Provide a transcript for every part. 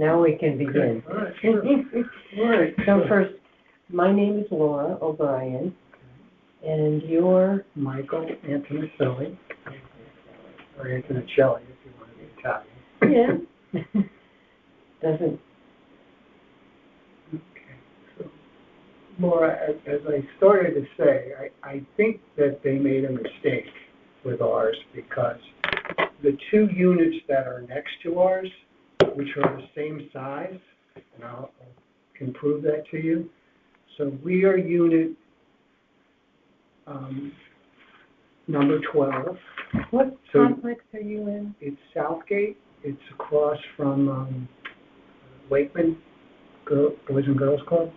Now we can begin. All right, sure. All right. So first, my name is Laura O'Brien, and you're Michael Antonicelli, or Antonicelli if you want to be Italian. yeah. Doesn't. Okay. So, Laura, as I started to say, I think that they made a mistake with ours because the two units that are next to ours, which are the same size, and I can prove that to you. So we are unit number 12. What So complex are you in? it's Southgate. It's across from Wakeman Boys and Girls Club.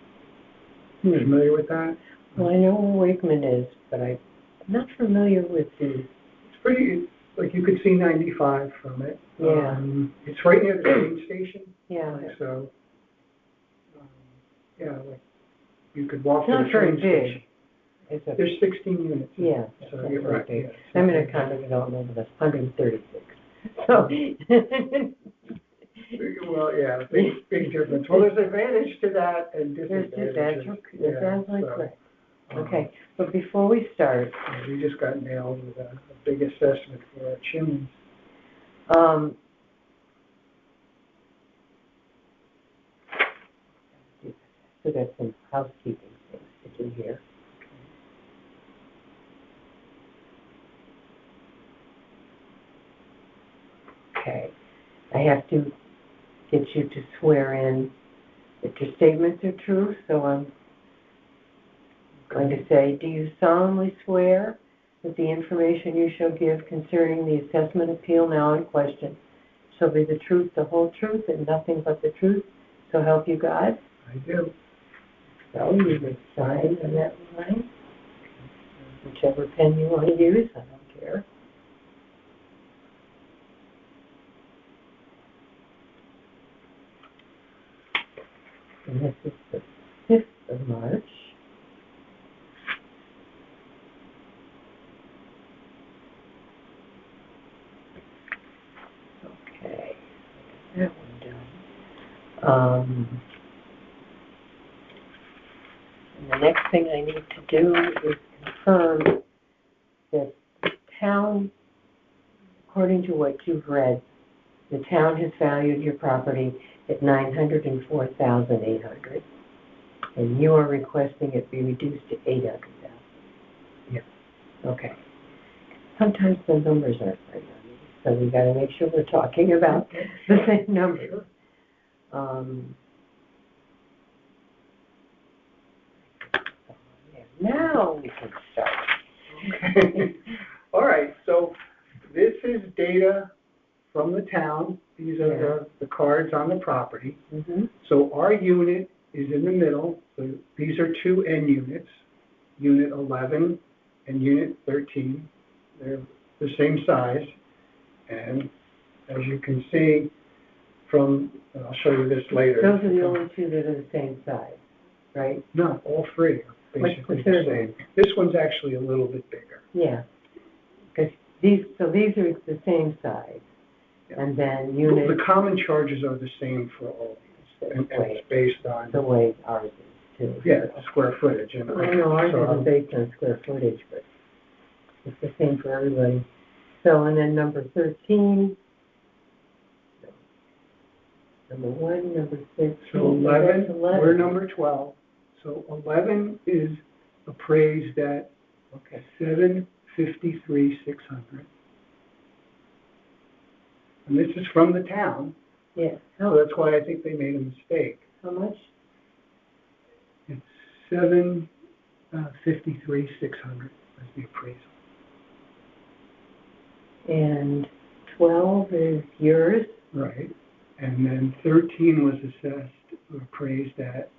You familiar with that? Well, I know where Wakeman is, but I'm not familiar with the... It's pretty, like you could see 95 from it. Yeah. It's right near the train station. Yeah. So, yeah, like you could walk It's to not the train very station. big. It's a, There's 16 units. yeah. So it's you're not very right. big. Yeah, I'm in a condo development that's 136. So... Well, yeah, big difference. Well, there's advantage to that and disadvantage. That sounds like correct. Okay, but before we start... We just got nailed with a big assessment for our chimneys. So there's some housekeeping things to do here. Okay, I have to get you to swear in that your statements are true, so I'm going to say, do you solemnly swear that the information you shall give concerning the assessment appeal now in question shall be the truth, the whole truth, and nothing but the truth, so help you God? I do. So you would sign on that line, whichever pen you want to use, I don't care. And this is the 5th of March. Okay, that one done. And the next thing I need to do is confirm that the town, according to what you've read, the town has valued your property at $904,800, and you are requesting it be reduced to $800,000. Yeah. Okay. Sometimes the numbers aren't right, so we got to make sure we're talking about the same numbers. Now we can start. Okay. All right, so this is data from the town. These are the cards on the property. Mm-hmm. So our unit is in the middle. So these are two N units, Unit 11 and Unit 13. They're the same size. And as you can see from, I'll show you this later. Those are the only two that are the same size, right? No, all three are basically What's the the same. This one's actually a little bit bigger. Yeah, because these are the same size, and then unit. The common charges are the same for all these, and it's based on the way ours is too. Yeah, square footage. And I know ours isn't based on square footage, but it's the same for everybody. So, and then number 13, number 1, number 13. So 11, we're number 12. So 11 is appraised at $753,600. And this is from the town. Yes. So that's why I think they made a mistake. How much? It's $753,600 as the appraisal. And 12 is yours? Right. And then 13 was assessed, appraised at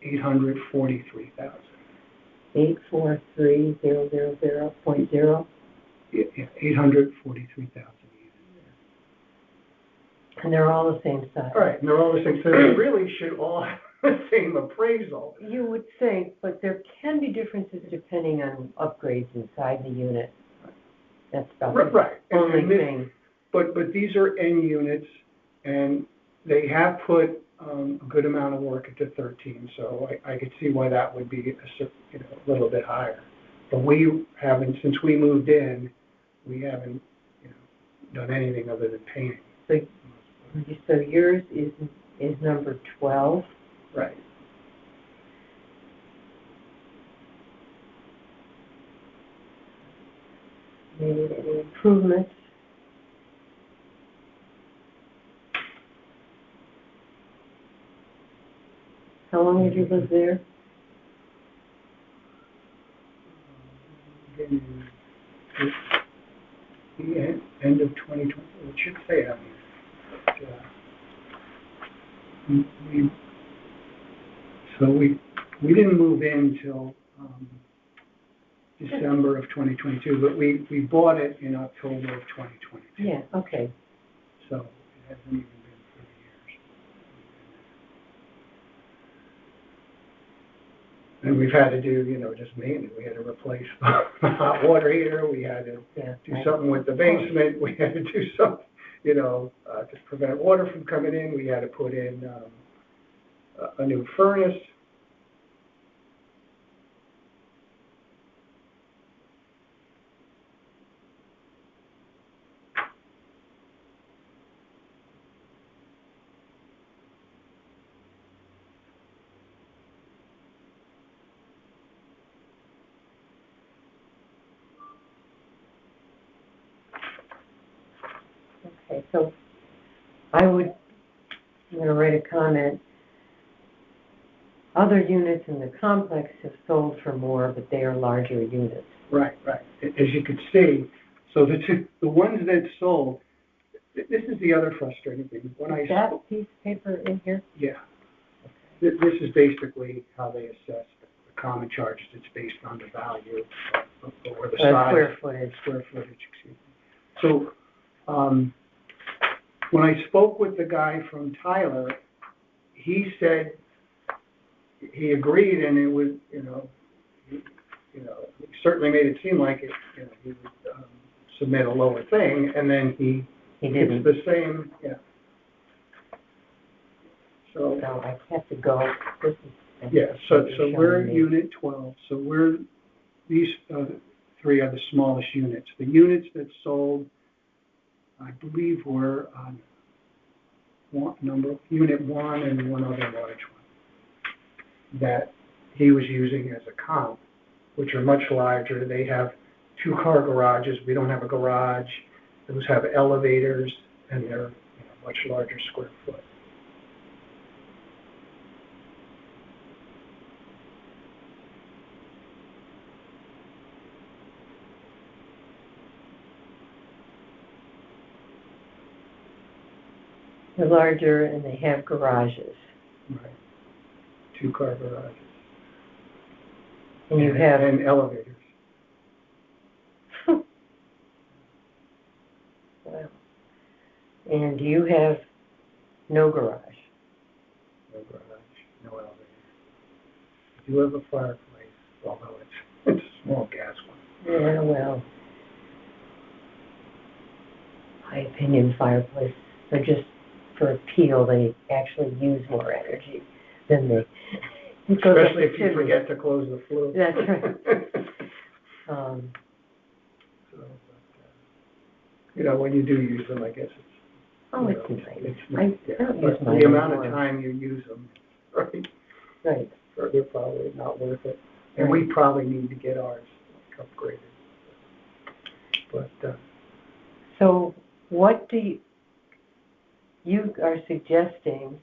$843,000. 843,000.0? Yeah, 843,000. And they're all the same size. All right, and they're all the same. So they really should all have the same appraisal. You would think, but there can be differences depending on upgrades inside the unit. That's about the only thing. But these are N units, and They have put a good amount of work into 13, so I could see why that would be a little bit higher. But we haven't, since we moved in, we haven't done anything other than painting. So yours is number 12. Right. Made any improvements? How long did you live there? The end of 2020, it should say on here. We didn't move in till December of 2022, but we bought it in October of 2022. Yeah, okay. So it hasn't even been 3 years. And we've had to do, just maintenance. We had to replace the hot water heater. We had to do something with the basement. We had to do something, to prevent water from coming in. We had to put in a new furnace. Okay, so I'm going to write a comment. Other units in the complex have sold for more, but they are larger units. Right. As you could see, so the ones that sold, this is the other frustrating thing. Is that piece of paper in here? Yeah. Okay. This is basically how they assess the common charges. It's based on the value or the size. Square footage. Square footage, excuse me. So, when I spoke with the guy from Tyler, he said he agreed, and it was, he certainly made it seem like he would submit a lower thing, and then he didn't. It's the same, yeah. So I have to go. So we're Unit 12. So these three are the smallest units. The units that sold, I believe, were on Unit 1 and one other large one that he was using as a comp, which are much larger. They have 2-car garages. We don't have a garage. Those have elevators, and they're much larger square foot. They're larger, and they have garages. Right. 2-car garages. And you have... And elevators. Wow. And you have no garage? No garage, no elevator. You do have a fireplace, although it's a small gas one. Yeah, well, my opinion, fireplaces are just for appeal. They actually use more energy than they... Especially if you forget to close the flue. That's right. When you do use them, I guess it's... it's nice. I don't but use mine the amount anymore. of time you use them, right? Right. They're probably not worth it. And we probably need to get ours upgraded. But... So what do you are suggesting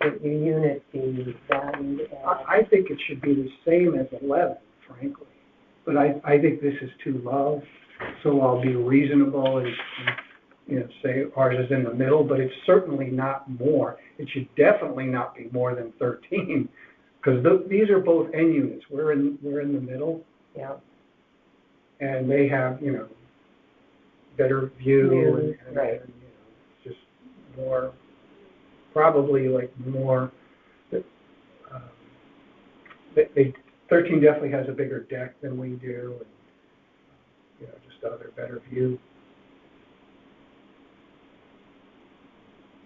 that your unit be valued at? I think it should be the same as 11, frankly. But I think this is too low, so I'll be reasonable and say ours is in the middle, but it's certainly not more. It should definitely not be more than 13, because these are both N units. We're in the middle. Yeah. And they have, better view and right. Just more, probably like more. 13 definitely has a bigger deck than we do, and just other better view.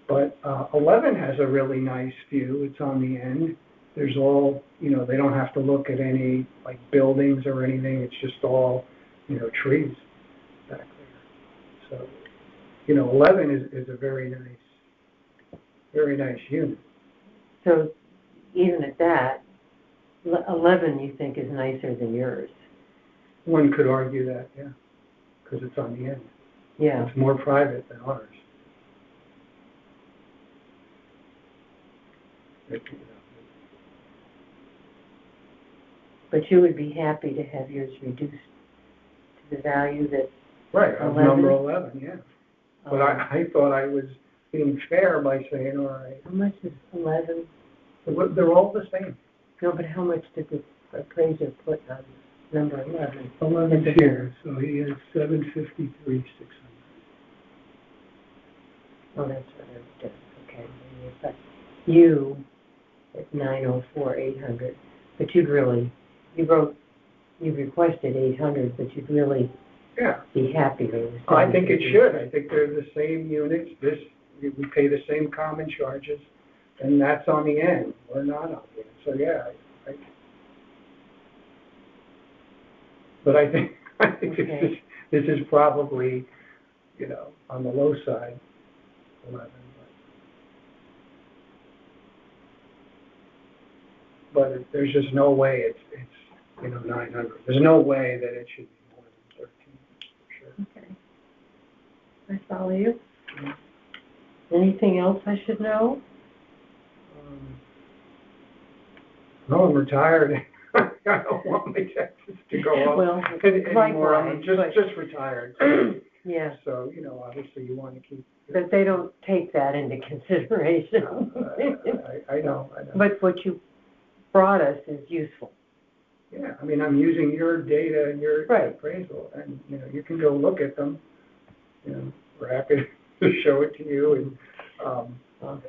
But 11 has a really nice view. It's on the end. There's all, they don't have to look at any like buildings or anything. It's just all, trees back there. So, 11 is a very nice unit. So even at that, 11 you think is nicer than yours? One could argue that, yeah, because it's on the end. Yeah. It's more private than ours. But you would be happy to have yours reduced to the value that... Right, of 11? number 11, yeah. But I thought I was being fair by saying, all right. How much is 11? They're all the same. No, but how much did the appraiser put on number 11? 11's here, so he has 753,600. Oh, that's what I did. Okay. But you at 904,800, but you requested 800, but you'd really be happier with that. I think it should. I think they're the same units. We pay the same common charges, and that's on the end. We're not on the end. So yeah, but I think okay. this is probably on the low side, 11. But there's just no way it's 900. There's no way that it should be more than 13. For sure. Okay. I follow you. Anything else I should know? No, I'm retired. I don't want my taxes to go up anymore. I'm just retired. Yeah. So, obviously you want to keep... But they don't take that into consideration. I know. But what you brought us is useful. Yeah, I mean, I'm using your data and your right. appraisal, and, you can go look at them. We're happy to show it to you, and, or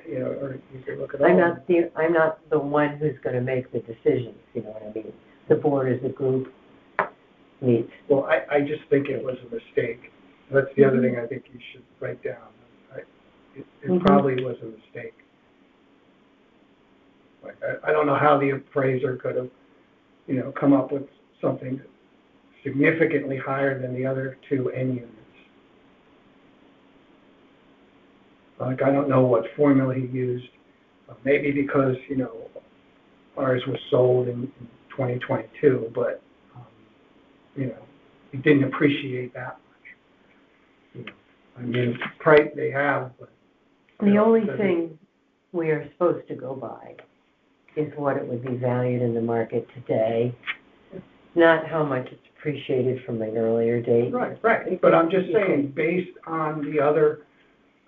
you can look at all of them. I'm not the one who's going to make the decisions, you know what I mean? The board as a group meets. Well, I just think it was a mistake. That's the other thing I think you should write down. It probably was a mistake. Like, I don't know how the appraiser could have, come up with something significantly higher than the other two N units. Like, I don't know what formula he used. Maybe because, ours was sold in 2022, but, he didn't appreciate that much. I mean, price they have, but... The only thing we are supposed to go by is what it would be valued in the market today, not how much it's appreciated from an earlier date. Right. But I'm just saying, based on the other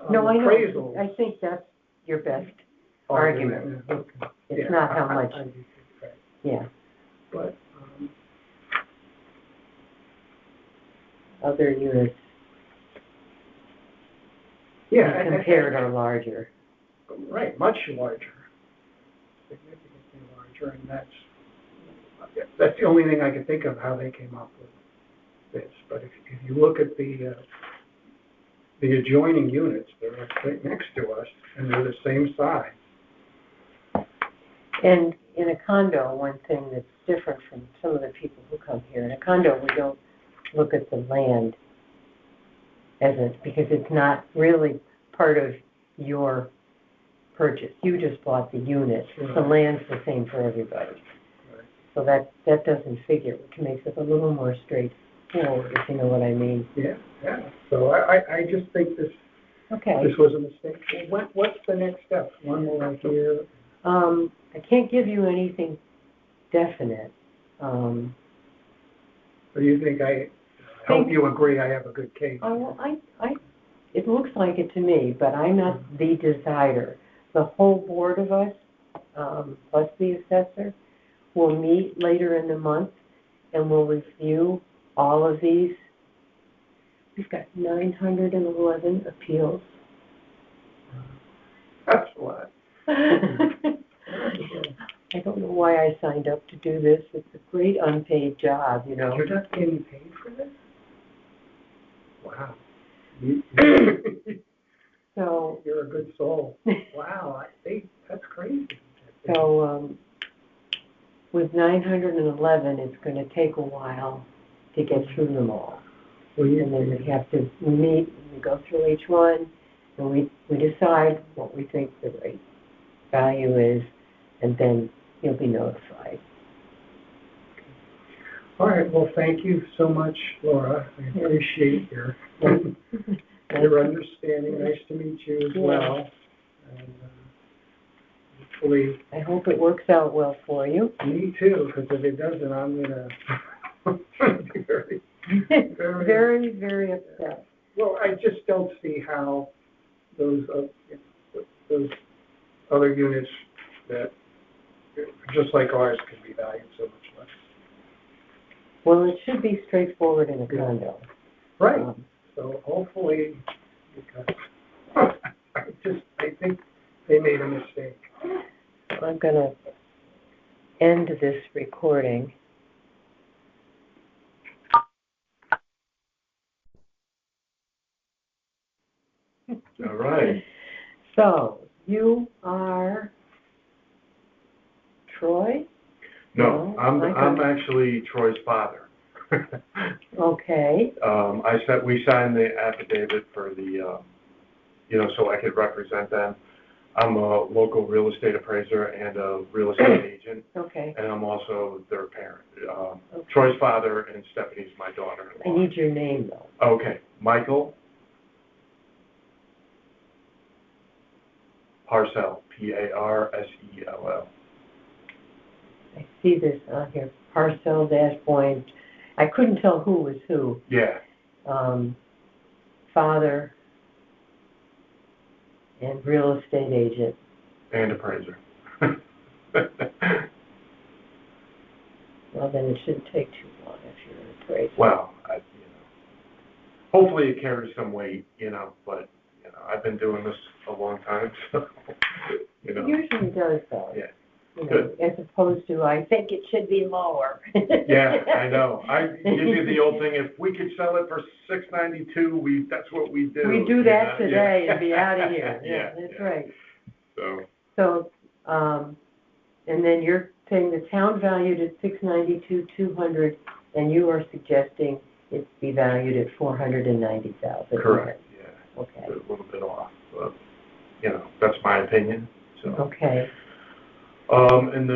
no, I appraisals... know. I think that's your best argument. It's not how much... Yeah. But... other units compared are larger. Right, much larger. Significantly larger, and that's the only thing I can think of how they came up with this. But if you look at the adjoining units, they're right next to us, and they're the same size. And in a condo, one thing that's different from some of the people who come here, in a condo we don't look at the land because it's not really part of your purchase. You just bought the unit. Right. The land's the same for everybody. Right. So that doesn't figure, which makes it a little more straightforward, if you know what I mean. Yeah. So I just think this was a mistake. Well, what's the next step? One more right here. I can't give you anything definite. So you think I hope you agree I have a good case? Oh, well, it looks like it to me, but I'm not the decider. The whole board of us, plus the assessor, will meet later in the month, and we'll review all of these. We've got 911 appeals. That's a lot. I don't know why I signed up to do this. It's a great unpaid job, You're not getting paid for this? Wow. So, You're a good soul. Wow, that's crazy. so, with 911, it's gonna take a while to get through them all. Well, And then we meet, and we go through each one, and we decide what we think the right value is, and then you'll be notified. All right, well, thank you so much, Laura. I appreciate your understanding. Nice to meet you as well. And hopefully... I hope it works out well for you. Me too, because if it doesn't, I'm going to be very, very, very upset. Well, I just don't see how those other units that, just like ours, can be valued so much less. Well, it should be straightforward in a condo. Right. So hopefully, because I think they made a mistake. I'm going to end this recording. All right. So, you are Troy? No, I'm actually Troy's father. Okay. We signed the affidavit for the, so I could represent them. I'm a local real estate appraiser and a real estate agent. Okay. And I'm also their parent. Okay. Troy's father and Stephanie's my daughter-in-law. I need your name, though. Okay. Michael Parcell, P-A-R-S-E-L-L. I see this on here, Parcell Point. I couldn't tell who was who. Yeah. Father and real estate agent. And appraiser. Well, then it shouldn't take too long if you're an appraiser. Well, hopefully it carries some weight, but, I've been doing this a long time, so, It usually does, though. Yeah. Good. As opposed to, I think it should be lower. Yeah, I know. I give you the old thing, if we could sell it for $692, that's what we do. We do that today Yeah. and be out of here. Yeah, That's yeah. right. So, and then you're saying the town valued at $692,200, and you are suggesting it be valued at $490,000. correct, yeah. Okay. A little bit off, but, that's my opinion, so. Okay. And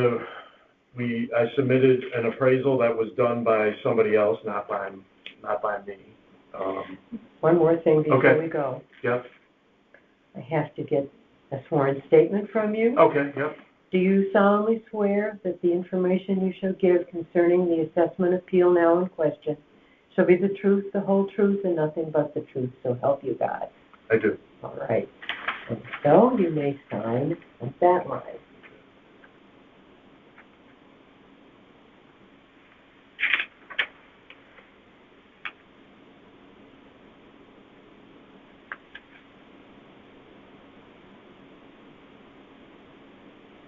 I submitted an appraisal that was done by somebody else, not by me. One more thing before Okay. we go. Yep. I have to get a sworn statement from you. Okay, yep. Do you solemnly swear that the information you shall give concerning the assessment appeal now in question shall be the truth, the whole truth, and nothing but the truth, so help you God? I do. All right. And so you may sign at that line.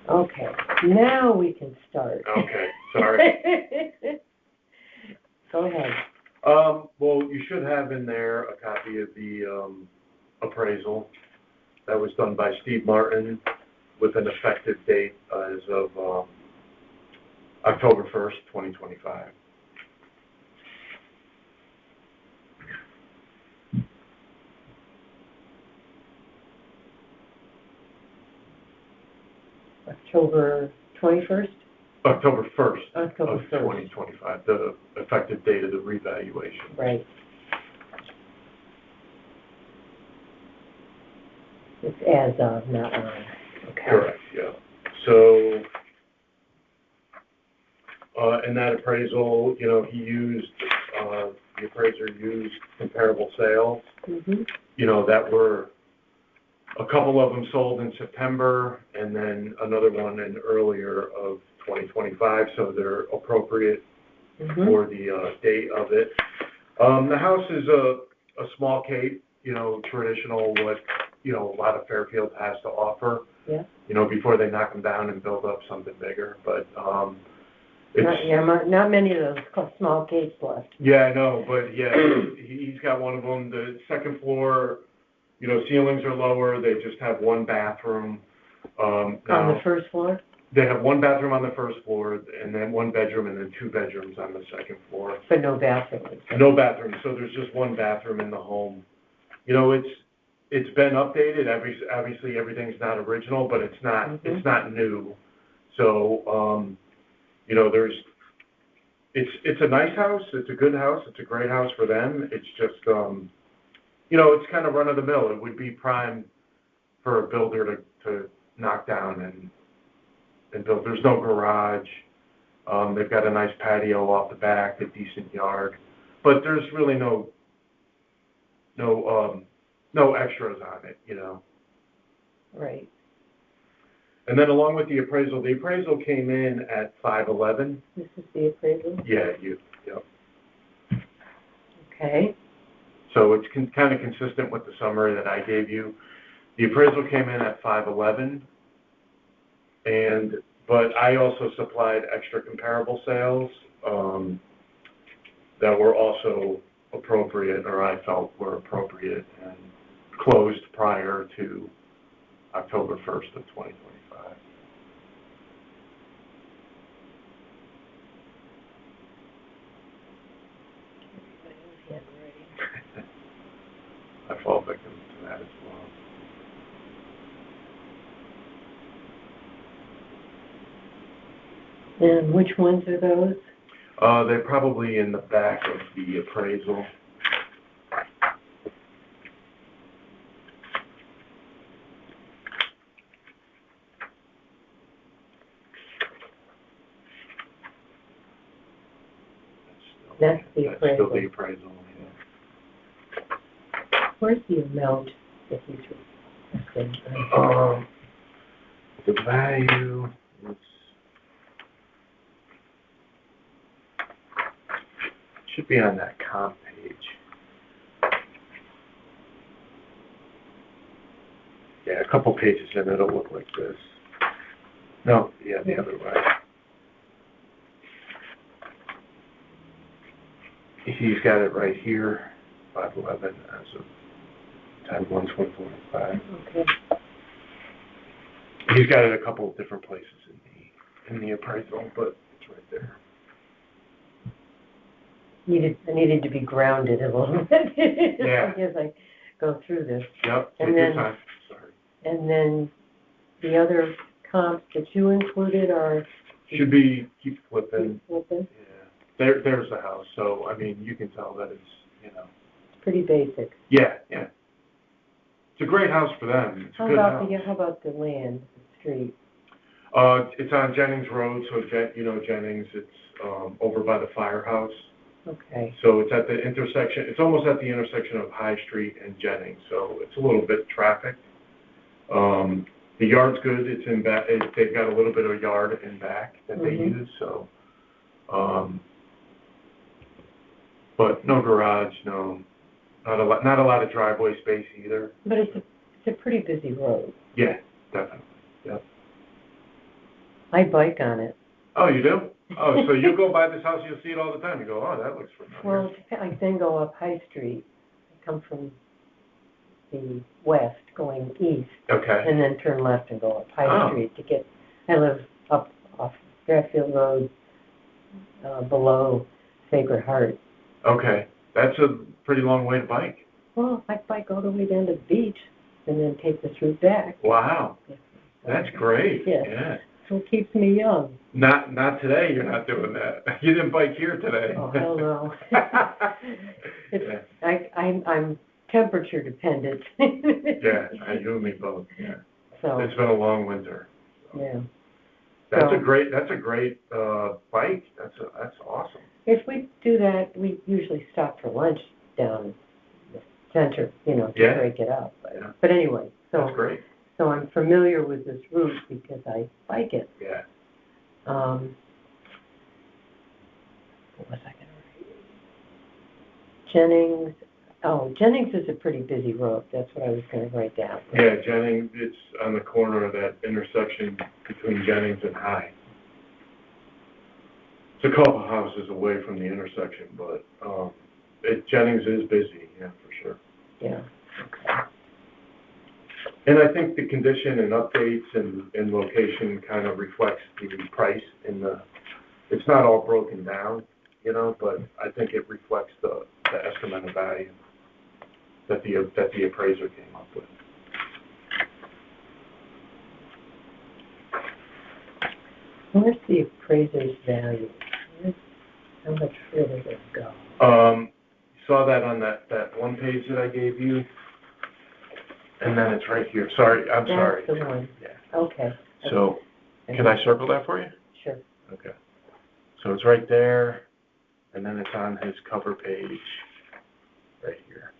Okay, now we can start. Okay, sorry. Go ahead. Well, you should have in there a copy of the appraisal that was done by Steve Martin with an effective date as of October 1st, 2025. October 21st? October 1st October of 1st. 2025, the effective date of the revaluation. Right. It's as of, not on. Okay. Correct, yeah. So, in that appraisal, the appraiser used comparable sales, that were, a couple of them sold in September and then another one in earlier of 2025, so they're appropriate for the date of it. The house is a small cape, traditional, what, a lot of Fairfield has to offer. Yeah. Before they knock them down and build up something bigger, but not many of those small capes left. Yeah, I know, but yeah, he's got one of them. The second floor You know, ceilings are lower, they just have one bathroom. On Now, the first floor? they have one bathroom on the first floor, and then one bedroom, and then two bedrooms on the second floor. But no bathrooms? No bathroom, so there's just one bathroom in the home. You know, it's been updated, obviously everything's not original, but it's not new. So, you know, it's a nice house, it's a good house, it's a great house for them. It's just, you know, it's kind of run-of-the-mill. It would be prime for a builder to knock down and build. There's no garage. They've got a nice patio off the back, a decent yard, but there's really no extras on it, you know. Right. And then along with the appraisal came in at 511. This is the appraisal? Yeah, yep. Okay. So it's kind of consistent with the summary that I gave you. The appraisal came in at 511, but I also supplied extra comparable sales that were also appropriate, or I felt were appropriate, and closed prior to October 1st of 2025. I fall victim to that as well. And which ones are those? They're probably in the back of the appraisal. That's the appraisal. That's still the appraisal, yeah. Where's the amount that he's requesting? The value is, should be on that comp page. Yeah, a couple pages in it'll look like this. No, yeah, the other way. He's got it right here, 511 as of 10/1/2025. Okay. He's got it a couple of different places in the appraisal, but it's right there. I needed to be grounded a little bit. Yeah. As I go through this. Yep, And take your then- time. Sorry. And then the other comps that you included are? Should be, keep flipping. Open? Yeah. There's the house, so, I mean, you can tell that it's, you know. It's pretty basic. Yeah. It's a great house for them. It's a good house. How about the land, the street? It's on Jennings Road, so you know Jennings, it's, over by the firehouse. Okay. So it's at the intersection, it's almost at the intersection of High Street and Jennings, so it's a little bit trafficked. The yard's good, it's in back, they've got a little bit of yard in back that they use, so, but no garage, not a lot of driveway space either. But it's a pretty busy road. Yeah, definitely, yep. I bike on it. Oh, you do? Oh, so you go by this house, you'll see it all the time, you go, oh, that looks familiar. Well, I then go up High Street. I come from the west going east. Okay. And then turn left and go up High Street to get, I live up off Fairfield Road, below Sacred Heart. Okay, that's a pretty long way to bike. Well, I bike all the way down to the beach and then take this route back. Wow, that's great, Yes. yeah. So it keeps me young. Not today, you're not doing that. You didn't bike here today. Oh, hell no. Yeah. I'm temperature dependent. Yeah, you and me both, yeah. So, It's been a long winter. yeah. That's So- a great bike, that's awesome. If we do that, we usually stop for lunch down the center, to Yeah. break it up. Yeah. But anyway, That's great, so I'm familiar with this route because I bike it. yeah. What was I going to write? Jennings is a pretty busy road. That's what I was going to write down. Yeah, Jennings, it's on the corner of that intersection between Jennings and High. It's a couple houses away from the intersection, but Jennings is busy, yeah, for sure. Yeah. And I think the condition and updates and location kind of reflects the price in the, it's not all broken down, you know, but I think it reflects the estimated value that the appraiser came up with. Where's the appraiser's value? How much further does it go? You saw that on that one page that I gave you? And then it's right here. Sorry, I'm sorry. That's the one. Yeah. Okay. So, can I circle that for you? Sure. Okay. So it's right there, and then it's on his cover page, right here.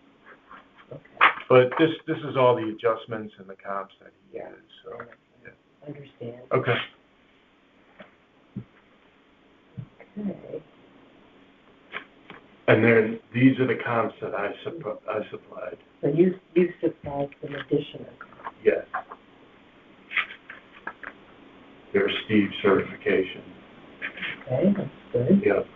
Okay. But this is all the adjustments and the comps that he Yeah. used, so, yeah. Understand. Okay. Okay. And then these are the comps that I supplied. So you supplied some additional. Yes. There's Steve's certification. Okay, that's good. Yep.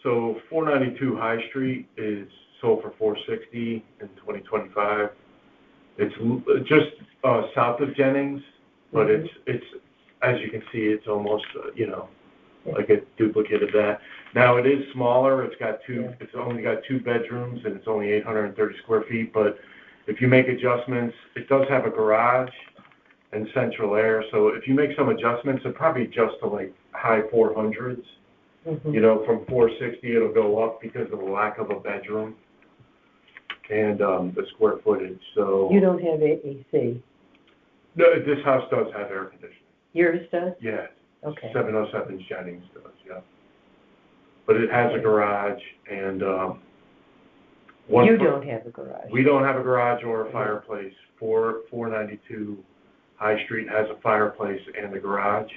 So 492 High Street is sold for $460 in 2025. It's just south of Jennings, but it's as you can see, it's almost like a duplicate of that. Now it is smaller. It's got It's only got 2 bedrooms and it's only 830 square feet. But if you make adjustments, it does have a garage and central air. So if you make some adjustments, it probably adjusts to like high 400s. Mm-hmm. You know, from 460, it'll go up because of the lack of a bedroom and the square footage. So You don't have AC? no, this house does have air conditioning. Yours does? Yeah. Okay. 707 Jennings does, yeah. But it has a garage and You don't have a garage? We don't have a garage or a fireplace. 492 High Street has a fireplace and a garage,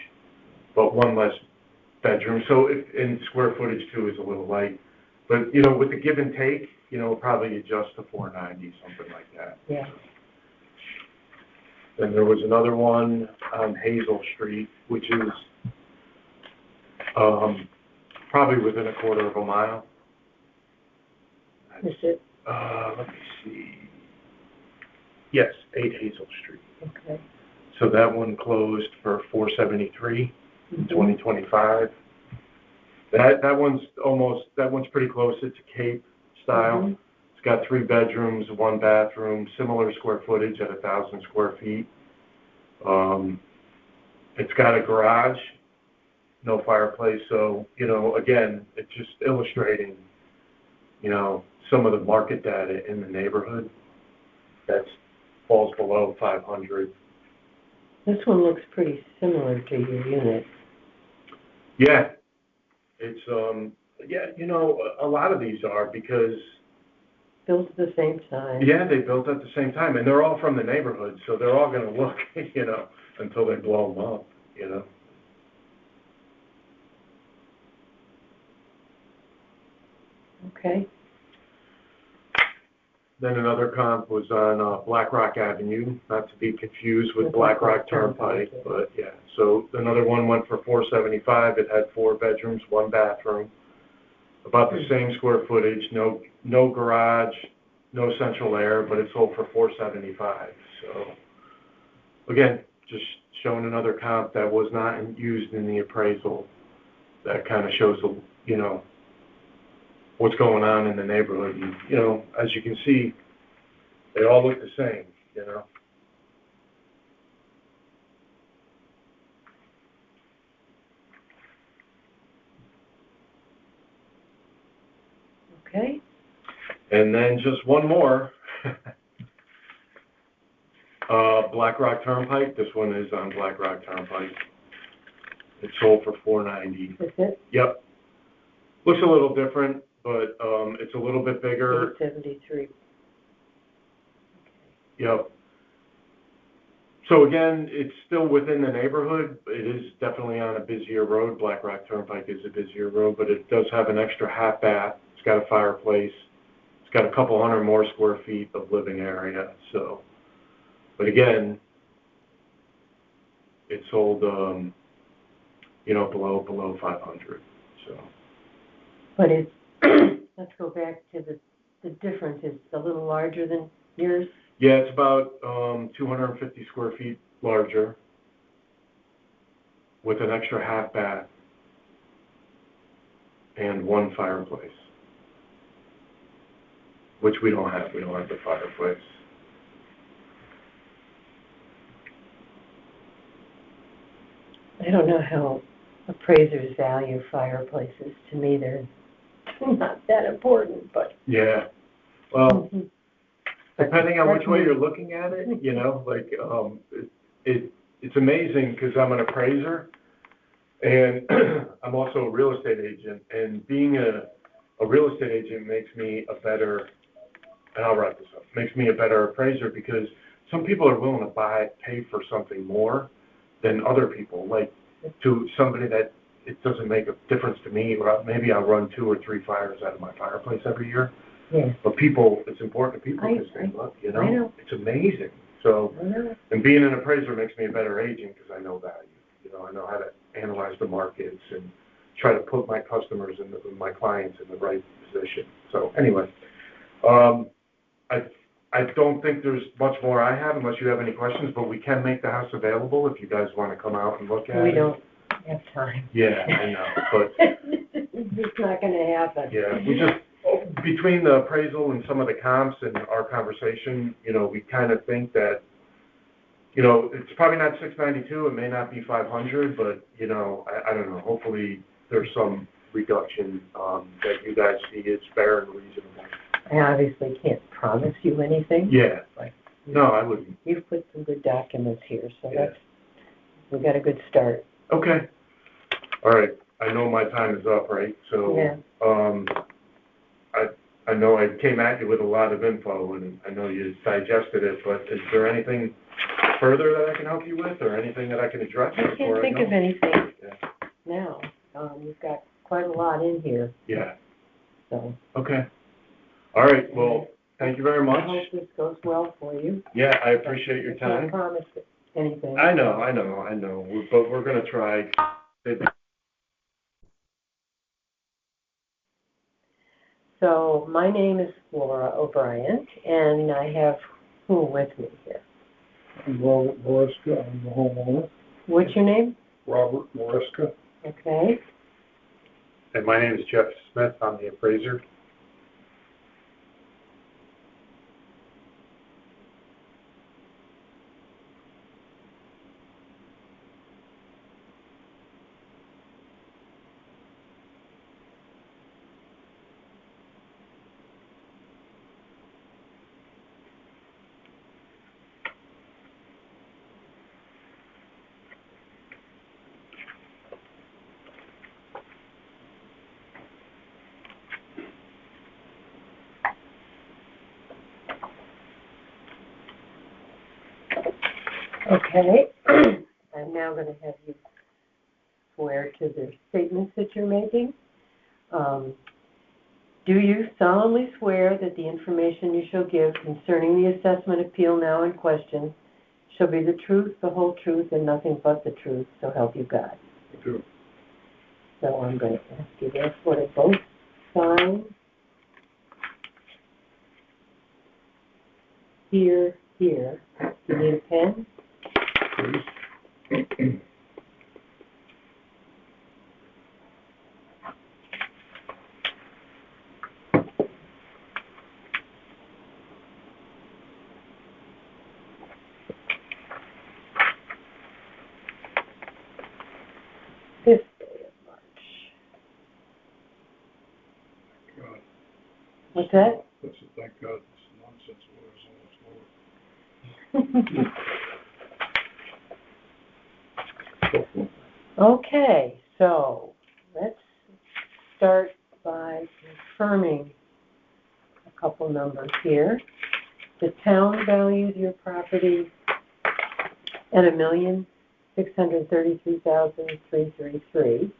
but one less bedroom. So in square footage too is a little light. But, you know, with the give and take, you know, probably adjust to 490, something like that. Yeah. Then there was another one on Hazel Street, which is probably within a quarter of a mile. Is it? Let me see. Yes, 8 Hazel Street. Okay. So that one closed for $473 in 2025. That one's pretty close. It's a Cape style. Mm-hmm. It's got 3 bedrooms, 1 bathroom, similar square footage at 1,000 square feet. It's got a garage, no fireplace. So, you know, again, it's just illustrating, you know, some of the market data in the neighborhood that falls below 500. This one looks pretty similar to your unit. Yeah. It's, you know, a lot of these are because Built at the same time. yeah, they built at the same time, and they're all from the neighborhood, so they're all going to look, you know, until they blow them up, you know. Okay. Then another comp was on Black Rock Avenue, not to be confused with Black Rock Turnpike, but yeah. So another one went for $475. It had 4 bedrooms, 1 bathroom, about the same square footage, no garage, no central air, but it sold for $475. So again, just showing another comp that was not used in the appraisal. That kind of shows, you know, what's going on in the neighborhood. And, you know, as you can see, they all look the same, you know. Okay. And then just one more. Black Rock Turnpike. This one is on Black Rock Turnpike. It sold for $490. Is it? Yep. Looks a little different, but it's a little bit bigger. 873. Yep. So again, it's still within the neighborhood. It is definitely on a busier road. Black Rock Turnpike is a busier road, but it does have an extra half bath. It's got a fireplace. It's got a couple hundred more square feet of living area. So, but again, it sold, below 500. So. But it's, let's go back to the difference. It's a little larger than yours. Yeah, it's about 250 square feet larger with an extra half bath and one fireplace, which we don't have. We don't have the fireplace. I don't know how appraisers value fireplaces. To me, they're not that important, but. Yeah. Well, Mhm. depending on which way you're looking at it, it's amazing because I'm an appraiser and I'm also a real estate agent. And being a real estate agent makes me a better, and I'll wrap this up, makes me a better appraiser because some people are willing to pay for something more than other people. Like to somebody that it doesn't make a difference to me, or maybe I'll run 2 or 3 fires out of my fireplace every year. Yeah. But people, it's important to people because they look, I know. it's amazing. So, and being an appraiser makes me a better agent because I know value. I know how to analyze the markets and try to put my customers and my clients in the right position. So anyway, I don't think there's much more I have unless you have any questions, but we can make the house available if you guys want to come out and look at it. We don't have time. Yeah, I know, but. It's not going to happen. Yeah, we just, between the appraisal and some of the comps and our conversation, we kind of think that, it's probably not 692, it may not be 500, but, I don't know, hopefully there's some reduction that you guys see is fair and reasonable. I obviously can't promise you anything. Yeah. But no, I wouldn't. You've put some good documents here, so Yeah. we got a good start. Okay. All right. I know my time is up, right? So, yeah. I know I came at you with a lot of info, and I know you digested it, but is there anything further that I can help you with, or anything that I can address? I can't think of anything now. You've got quite a lot in here. Yeah. So. Okay. All right. Well, thank you very much. I hope this goes well for you. Yeah, I appreciate your time. I can't promise anything. I know. But we're going to try. So my name is Flora O'Brien, and I have who with me here? I'm Robert Moriska. I'm the homeowner. What's your name? Robert Moriska. Okay. And my name is Jeff Smith. I'm the appraiser. Okay. I'm now going to have you swear to the statements that you're making. Do you solemnly swear that the information you shall give concerning the assessment appeal now in question shall be the truth, the whole truth, and nothing but the truth, so help you God? I do. So I'm going to ask you therefore to both sign here. You need a pen? Please. This day of March. God. What's that? That's a thank God this nonsense was almost over. Okay, so let's start by confirming a couple numbers here. The town valued your property at $1,633,333,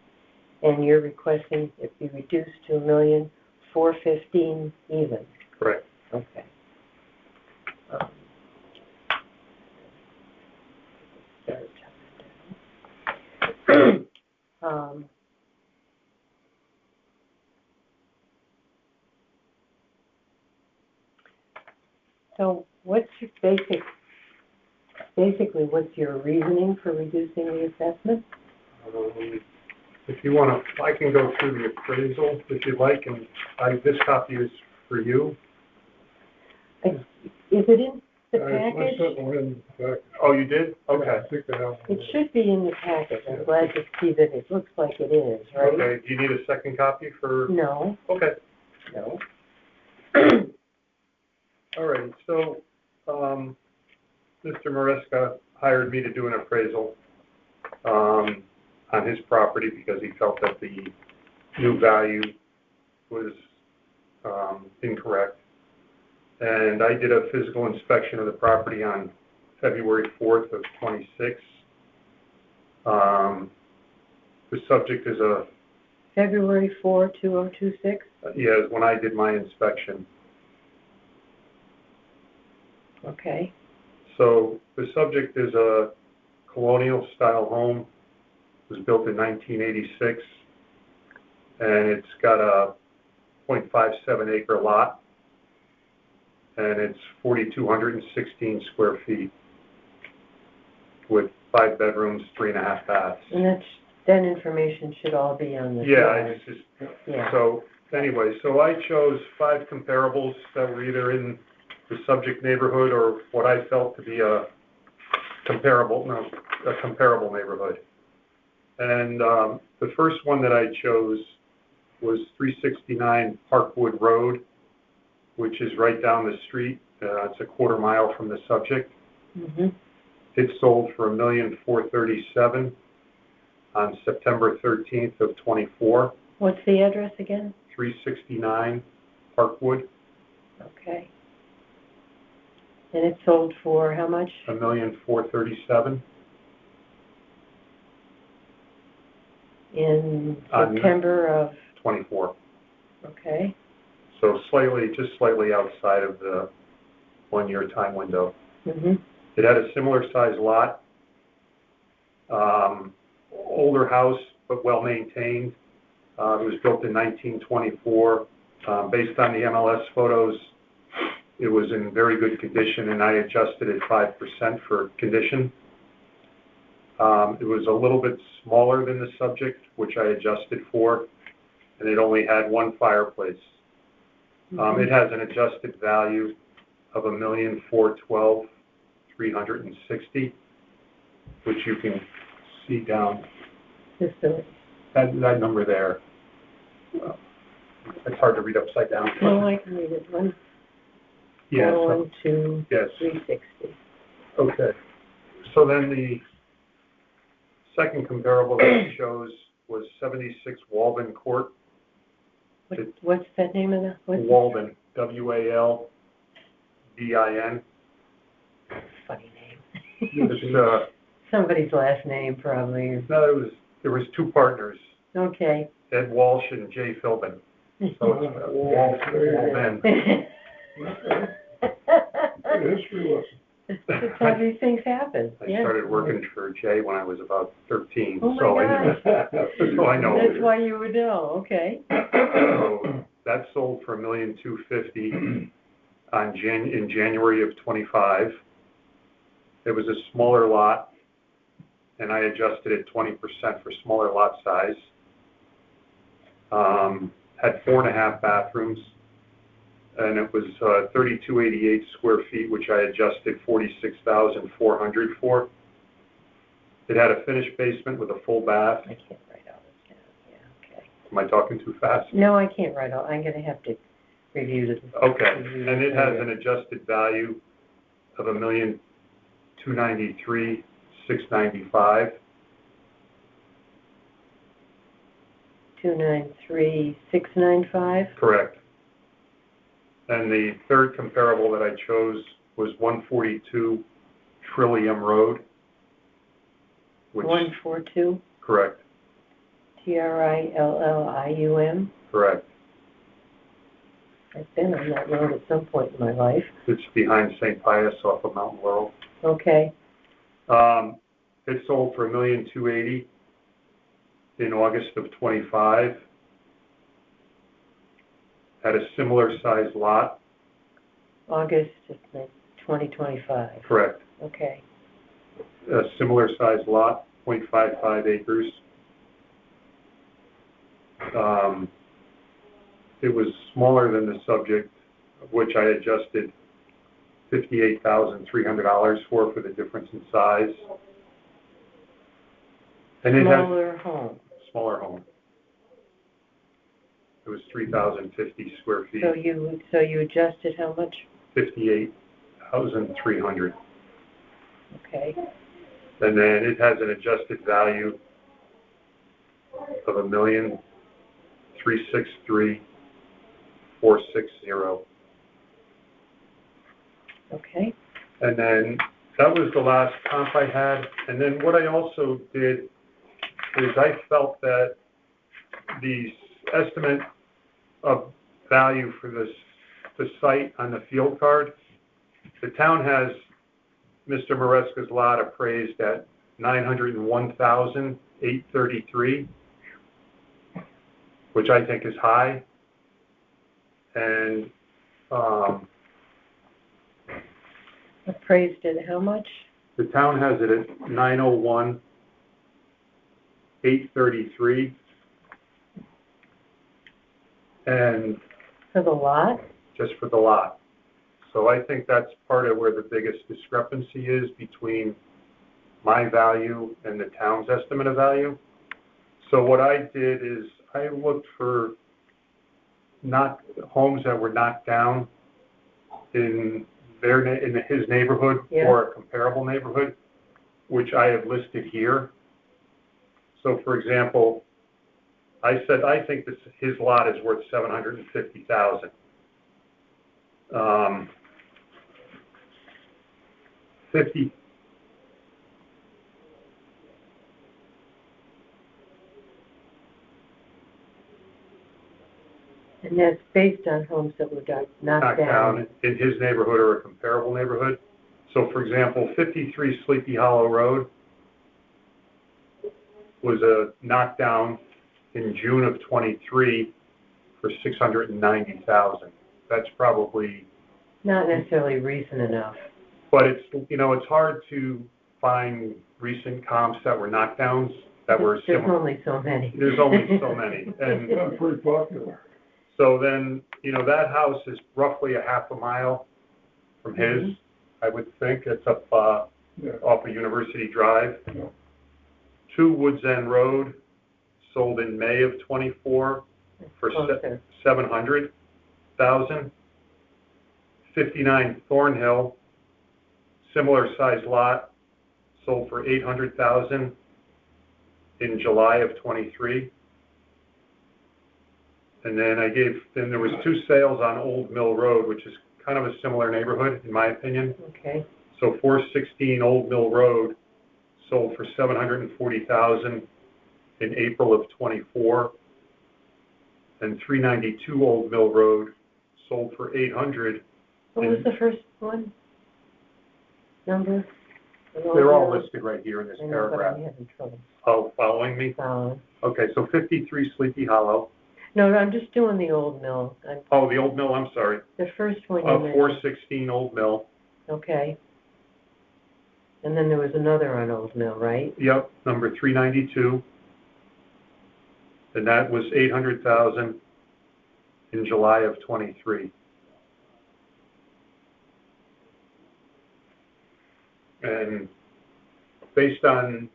and you're requesting it be reduced to $1,415,000 even. Correct. Okay. So what's your basically what's your reasoning for reducing the assessment? If you want to, I can go through the appraisal if you'd like, and this copy is for you. Is it in the I package? sent one in back. Oh, you did? I Okay. think I have one. It should be in the package. I'm glad to see that it looks like it is, right? Okay, do you need a second copy for? No, Okay. no. All right, so, Mr. Maresca hired me to do an appraisal, on his property because he felt that the new value was, incorrect. And I did a physical inspection of the property on February 4th of '26. The subject is February 4, 2026? is when I did my inspection. Okay. So the subject is a colonial style home. It was built in 1986, and it's got a .57 acre lot, and it's 4,216 square feet with 5 bedrooms, 3.5 baths. And that information should all be on the Yeah, slide. it's just, Yeah. so anyway, so I chose 5 comparables that were either in the subject neighborhood or what I felt to be a comparable neighborhood. And the first one that I chose was 369 Parkwood Road, which is right down the street. It's a quarter mile from the subject. Mm-hmm. It sold for $1,437,000 on September 13th of '24. What's the address again? 369 Parkwood, Okay. And it sold for how much? $1,437,000. In On- September of, 24. okay. So just slightly outside of the 1-year time window. Mm-hmm. It had a similar size lot, older house, but well maintained. It was built in 1924. Based on the MLS photos, it was in very good condition, and I adjusted it 5% for condition. It was a little bit smaller than the subject, which I adjusted for, and it only had 1 fireplace. It has an adjusted value of $1,412,360, which you can see down that number there. It's hard to read upside down. No, I can read it. Yeah. 112, Yes. 360. Okay. So then the second comparable that I chose was 76 Walden Court. What's that name of the? Walden, WALDIN. Funny name. It's, Somebody's last name probably. no, there was 2 partners, Okay. Ed Walsh and Jay Philbin. So it's Walden. History lesson. That's how these things happen. I Yeah. started working for Jay when I was about 13. Oh my so gosh. So I know. That's why you would know. Okay. So that sold for $1,250,000 in January of '25. It was a smaller lot, and I adjusted it 20% for smaller lot size. Had 4.5 bathrooms, and it was 3,288 square feet, which I adjusted 46,400 for. It had a finished basement with a full bath. I can't write all this down. Yeah. Okay. Am I talking too fast? No, I can't write all. I'm going to have to review this. Okay, and it has an adjusted value of $1,293,695. 293,695. Correct. And the third comparable that I chose was 142 Trillium Road, which, 142, correct, Trillium. correct. I've been on that road at some point in my life. It's behind St. Pius off of Mountain Laurel. Okay, It sold for $1,280,000 in August of 25. Had a similar sized lot, August of 2025. correct. Okay, A similar sized lot, 0.55 acres. It was smaller than the subject, of which I adjusted $58,300 for the difference in size. And it has smaller home. smaller home. It was 3,050 square feet, So you adjusted how much? 58,300. Okay, And then it has an adjusted value of $1,363,460. okay, And then that was the last comp I had. And then what I also did is I felt that the estimate of value for the site on the field card, the town has Mr. Maresca's lot appraised at $901,833, which I think is high. And appraised at how much? the town has it at $901,833. And For the lot? just for the lot. So I think that's part of where the biggest discrepancy is between my value and the town's estimate of value. So what I did is I looked for homes that were knocked down in his neighborhood Yeah. or a comparable neighborhood, which I have listed here. So for example, I said I think his lot is worth $750,000. 50. And that's based on homes that were knocked down. In his neighborhood or a comparable neighborhood. So for example, 53 Sleepy Hollow Road was a knockdown in June of 23 for $690,000. That's probably, Not necessarily recent enough. but it's hard to find recent comps that were knockdowns that were There's similar. only so many. There's only so many. And That's pretty popular. so then, that house is roughly a half a mile from his, I would think. It's up Yeah. off of University Drive. Yeah. 2 Woods End Road, sold in May of 24 for Closer. $700,000. 59 Thornhill, similar size lot, sold for $800,000 in July of 23. And then there was 2 sales on Old Mill Road, which is kind of a similar neighborhood, in my opinion. Okay, So 416 Old Mill Road sold for $740,000 in April of 24. And 392 Old Mill Road sold for $800,000. what was the first one? Number? They're all listed right here in this I know, but paragraph. I'm having trouble Oh, following me? following. Okay, so 53 Sleepy Hollow. No, I'm just doing the old mill. Oh, the Old Mill, I'm sorry. The first one you mentioned. 416 Old Mill. Okay. And then there was another on Old Mill, right? Yep, number 392. And that was $800,000 in July of 23. And based on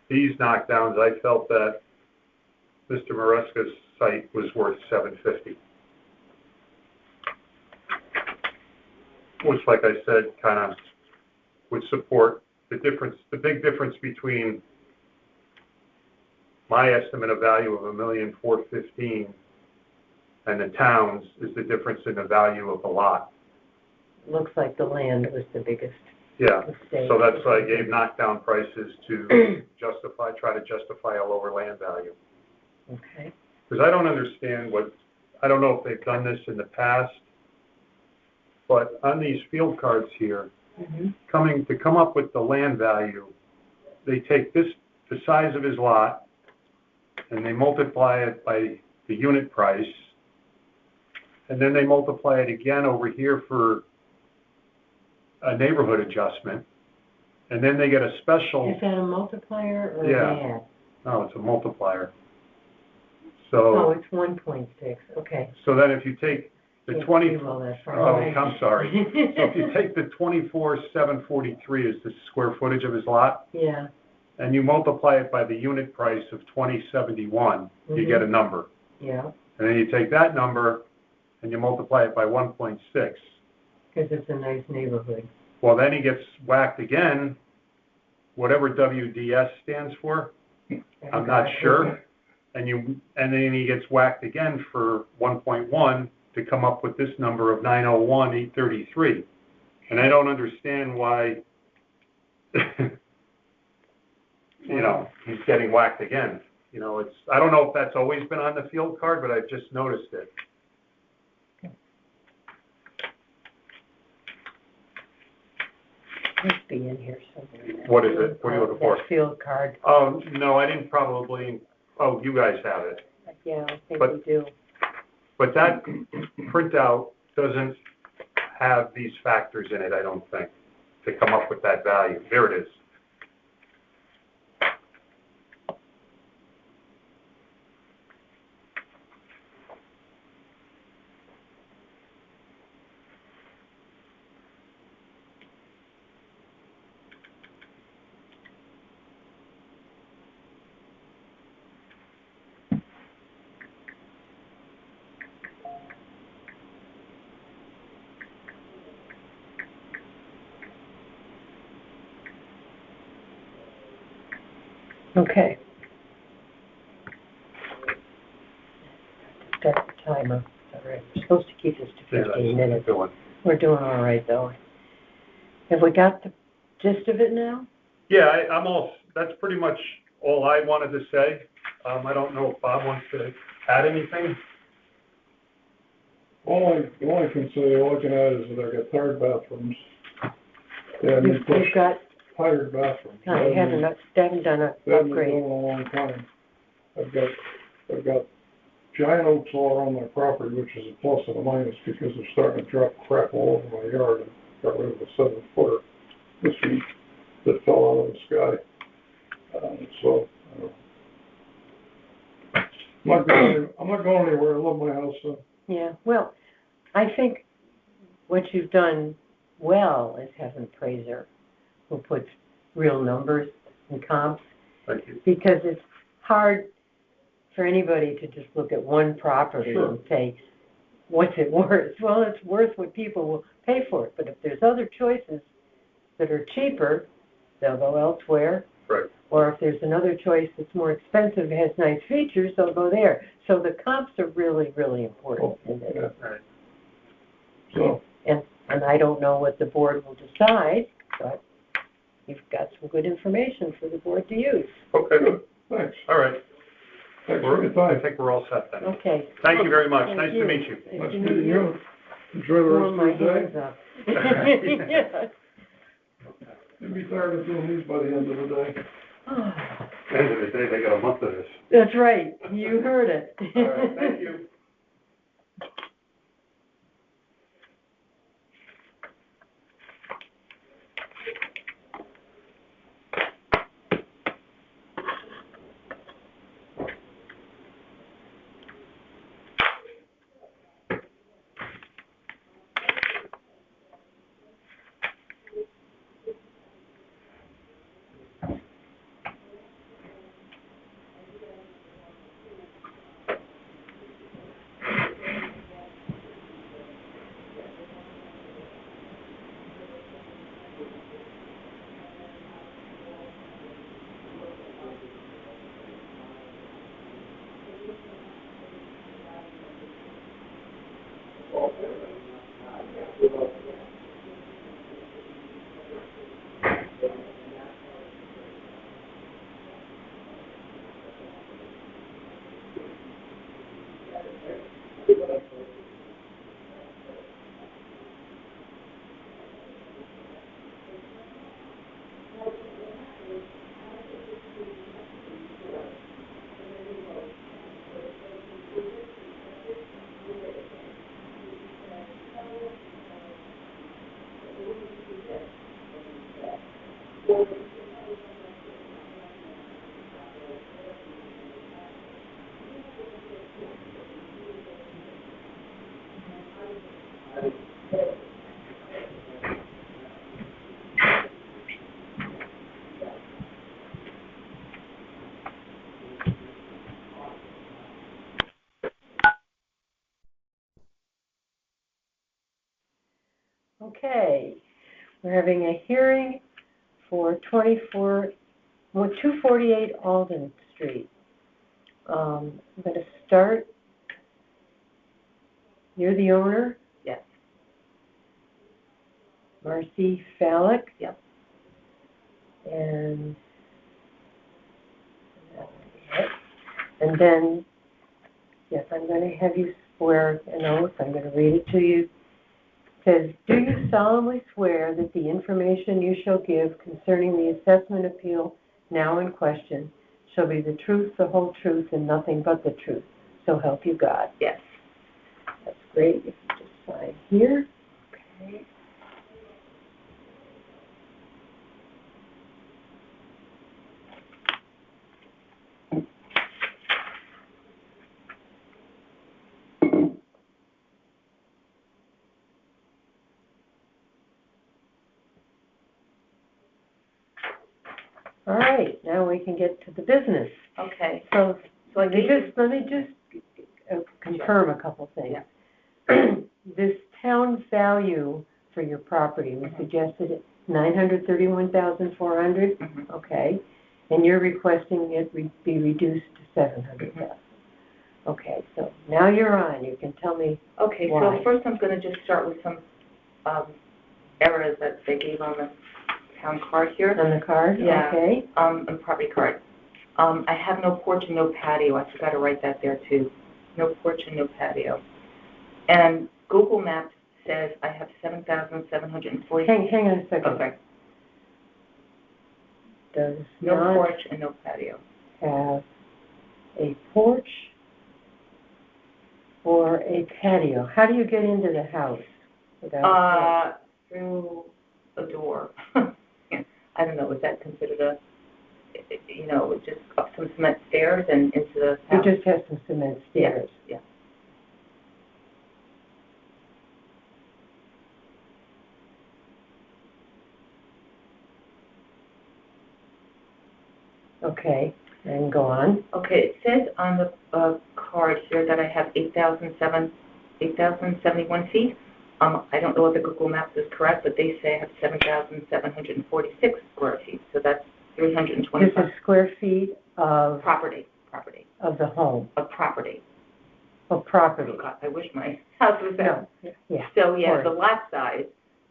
these knockdowns, I felt that Mr. Maresca's site was worth $750,000. Which, like I said, kind of would support the big difference between my estimate of value of $1,415,000 and the town's is the difference in the value of the lot. Looks like the land was the biggest. Yeah, mistake. so that's why I gave knockdown prices to try to justify a lower land value. Okay. Because I don't understand I don't know if they've done this in the past, but on these field cards here, Mm-hmm. to come up with the land value, they take the size of his lot, and they multiply it by the unit price, and then they multiply it again over here for a neighborhood adjustment, and then they get a special. Is that a multiplier or Yeah. an add? No, it's a multiplier. Oh, So, it's 1.6, okay. so then if you take the Can't 20, see well that far oh, away. I'm sorry. So if you take the 24,743 as the square footage of his lot, Yeah, and you multiply it by the unit price of 2071, you Mhm. get a number. yeah, And then you take that number and you multiply it by 1.6. because it's a nice neighborhood. Well, then he gets whacked again, whatever WDS stands for, I'm not sure. And then he gets whacked again for 1.1 to come up with this number of 901,833. And I don't understand why, he's getting whacked again. I don't know if that's always been on the field card, but I've just noticed it. Must be in here somewhere. What is it? What are you looking for? That field card, Oh, no, I didn't you guys have it. yeah, I think But- we do. But that printout doesn't have these factors in it, I don't think, to come up with that value. There it is. Okay. Start the timer. All right, we're supposed to keep this to 15 minutes. We're doing all right, though. Have we got the gist of it now? Yeah, that's pretty much all I wanted to say. I don't know if Bob wants to add anything. The only can say, looking at it is that I got tired bathrooms. Yeah, You've got, tired bathrooms. I haven't done an They haven't been upgrade. going a long time. I've got giant oaks all around my property, which is a plus and a minus because they're starting to drop crap all over my yard. And got rid of a 7-footer this week that fell out of the sky. So, I'm not going anywhere. I love my house. So. Yeah, well, I think what you've done well is have an appraiser who puts real numbers and comps, Thank you. because it's hard for anybody to just look at one property Sure. and say, what's it worth? Well, it's worth what people will pay for it, but if there's other choices that are cheaper, they'll go elsewhere. Right. Or if there's another choice that's more expensive, has nice features, they'll go there. So the comps are really, really important in this. Yeah. Right. So, And I don't know what the board will decide, but you've got some good information for the board to use. Okay, good. Thanks. all right. Thanks for your I time. think we're all set then. Okay. Thank you very much. Thank Nice you. to meet you. Nice meeting you. Enjoy the Warm my rest of your hands day. up. Yeah. You'll be tired of doing these by the end of the day. End of the day, they got a month of this. That's right, you heard it. All right, thank you. Okay, we're having a hearing for 248 Alden Street. I'm going to start. You're the owner? Yes. Marcy Fallick? Yep. And then, yes, I'm going to have you swear an oath. I'm going to read it to you. It says, do you solemnly swear that the information you shall give concerning the assessment appeal now in question shall be the truth, the whole truth, and nothing but the truth? So help you God. Yes. That's great. If you just sign here. Okay. All right, now we can get to the business. Okay. So So I let me gave just confirm a couple things. Yeah. This town value for your property, we Mhm. suggested it 931,400. Mhm. Okay, and you're requesting it be reduced to 700,000. Mm-hmm. Okay, so now you're on. You can tell me. Okay, Why? so first I'm going to just start with some errors that they gave on the town card here. On the card. Yeah. Okay. On the property card. I have no porch and no patio. I forgot to write that there too. No porch and no patio. And Google Maps says I have 7,740. Hang on a second. Okay. Does No not porch and no patio. have a porch or a patio. How do you get into the house without Through a door. I don't know, is that considered a, just up some cement stairs and into the a porch? house? You just have some cement stairs. Yeah. Okay, and go on. Okay, it says on the card here that I have 8,071 feet. I don't know if the Google Maps is correct, but they say I have 7,746 square feet, so that's This 325. is square feet of Property, of the home, of property. of property. Oh, God, I wish my house was that. No, yeah, So, yeah, of the course. lot size,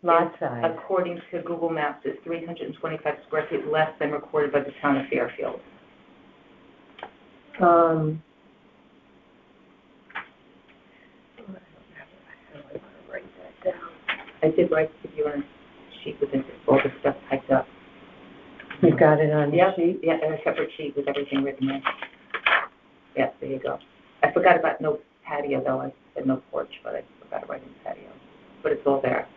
Lot size. according to Google Maps, is 325 square feet less than recorded by the town of Fairfield. I did write to you on a sheet with all the stuff typed up. You've got it on the Yep, sheet? yeah, and a separate sheet with everything written in. Yeah, there you go. I forgot about no patio, though. I said no porch, but I forgot to write in patio. But it's all there.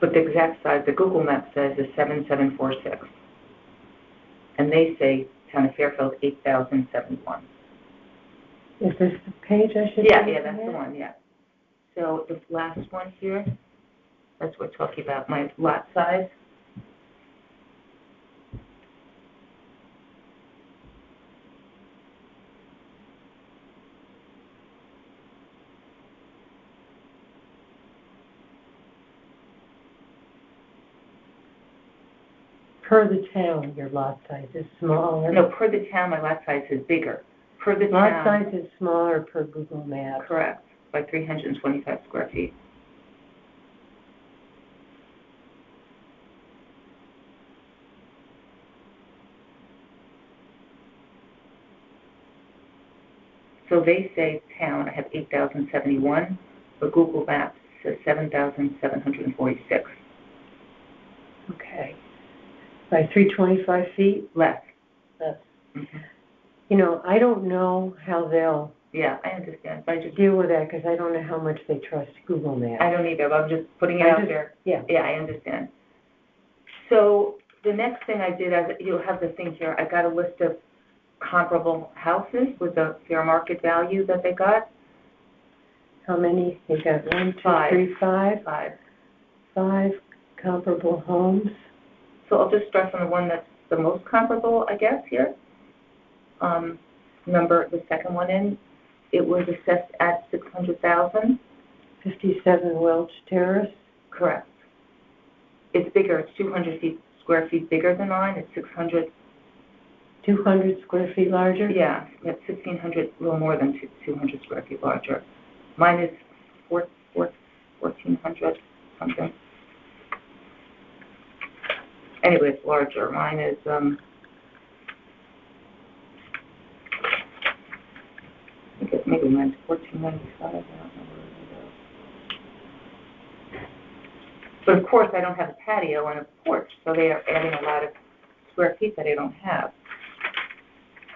But the exact size, the Google map says is 7,746. And they say Town of Fairfield 8,071. Is this the page I should be Yeah, looking that's the at? one, yeah. So the last one here, that's what we're talking about, my lot size. Per the town, your lot size is smaller. No, per the town, my lot size is bigger. Per the Lot town, size is smaller per Google Maps. correct, by 325 square feet. So they say town, I have 8,071, but Google Maps says 7,746. Okay. By 325 feet? Less. That's, Mhm. you know, I don't know how they'll Yeah, I understand. But I just, deal with that because I don't know how much they trust Google Maps. I don't either, but I'm just putting it I'm out just- there. Yeah. Yeah, I understand. So the next thing I did, as you'll have the thing here, I got a list of comparable houses with the fair market value that they got. How many? You got 1, 2, Five. 3, 5? 5. 5 comparable homes. So I'll just start from the one that's the most comparable, I guess, here. The second one in it was assessed at 600,000. 57 Welch Terrace? Correct. It's bigger, it's 200 square feet bigger than mine, it's 600, 200 square feet larger? yeah, it's 1,500, a little more than 200 square feet larger. Mine is 1,400 something. Anyway, it's larger. Mine is, I think it's maybe mine's 1,495, I don't know where it is. But of course, I don't have a patio and a porch, so they are adding a lot of square feet that I don't have.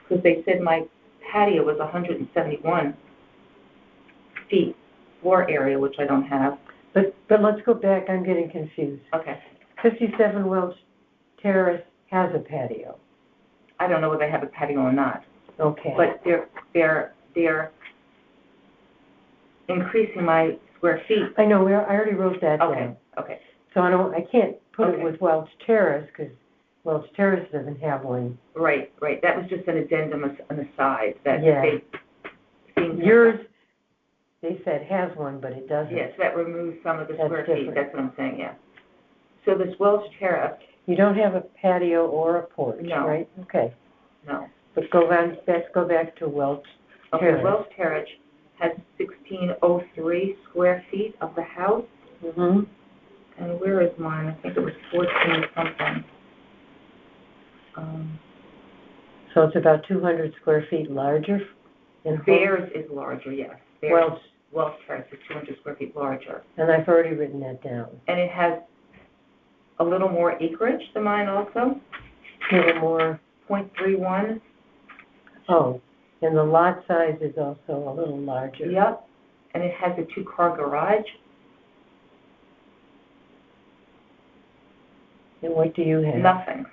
Because they said my patio was 171 feet floor area, which I don't have. But let's go back, I'm getting confused. Okay. 57 Welch Terrace has a patio. I don't know whether they have a patio or not, Okay. but they're increasing my square feet. I know, I already wrote that Okay, down. okay. So I can't put it Okay. with Welch Terrace, because Welch Terrace doesn't have one. Right. That was just an addendum on the side that Yeah. they seemed. Yours, they said has one, but it doesn't. Yes, that removes some of the That's square feet, different. that's what I'm saying, yeah. So this Welch Terrace, You don't have a patio or a porch, No. right? Okay. no. But let's go back to Welch Okay, Terrace. Welch Terrace has 1,603 square feet of the house, Mm-hmm. and where is mine? I think it was 14 something. So it's about 200 square feet larger in home? Theirs is larger, yes. Theirs, Welch, Welch Terrace is 200 square feet larger. and I've already written that down. And it has a little more acreage than mine also, A little more, 0.31. oh, and the lot size is also a little larger. Yep, and it has a 2-car garage. And what do you have? Nothing.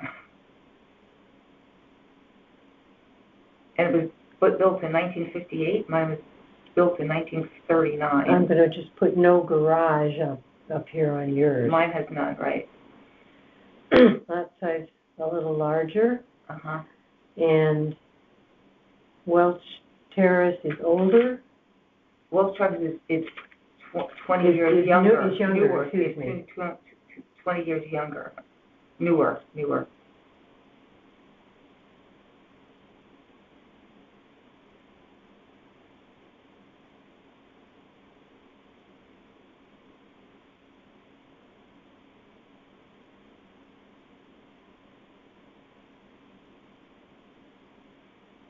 And it was built in 1958. Mine was built in 1939. I'm gonna just put no garage up here on yours. Mine has none, right? Lot size a little larger, Uh-huh. and Welch Terrace is older. Welch Terrace is 20 Is years new- younger. is younger, Newer. excuse It's me. 20 years younger. Newer.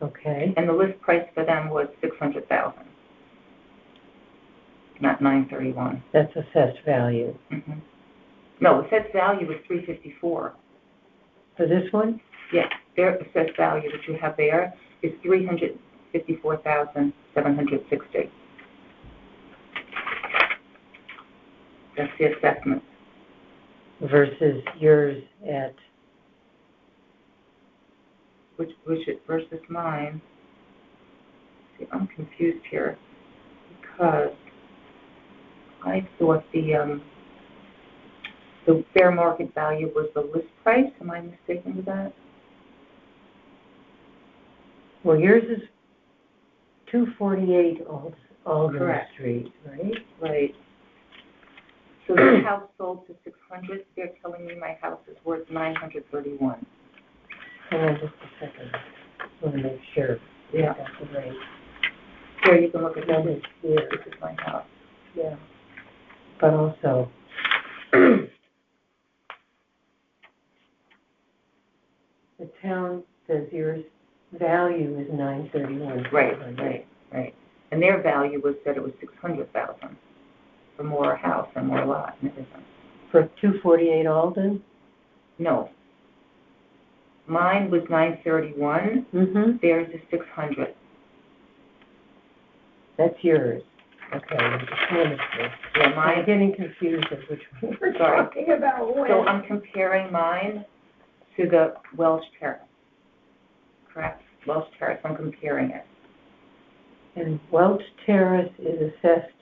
Okay. And the list price for them was $600,000, not $931. That's assessed value. Mm-hmm. No, assessed value was $354. For this one? Yes, their assessed value that you have there is $354,760. That's the assessment. Versus yours at, Which is versus mine. See, I'm confused here because I thought the fair market value was the list price. Am I mistaken with that? well, yours is 248 Alden Correct. Street, right? Right. So the house sold for $600. They're telling me my house is worth $931. Hang on just a second. I want to make sure. Yeah. That's the rate. Here, you can look at That this. is here, This is my house. yeah. But also, the town says yours value is $931. Right. And their value was that it was $600,000 for more house and more lot and everything. For 248 Alden? No. Mine was $931. Mm-hmm. Theirs is $600. That's yours. Okay, I'm just finished this. Yeah, I'm mine. getting confused of which one we're Sorry. talking about when. So I'm comparing mine to the Welch Terrace. Correct? Welch Terrace. I'm comparing it. And Welch Terrace is assessed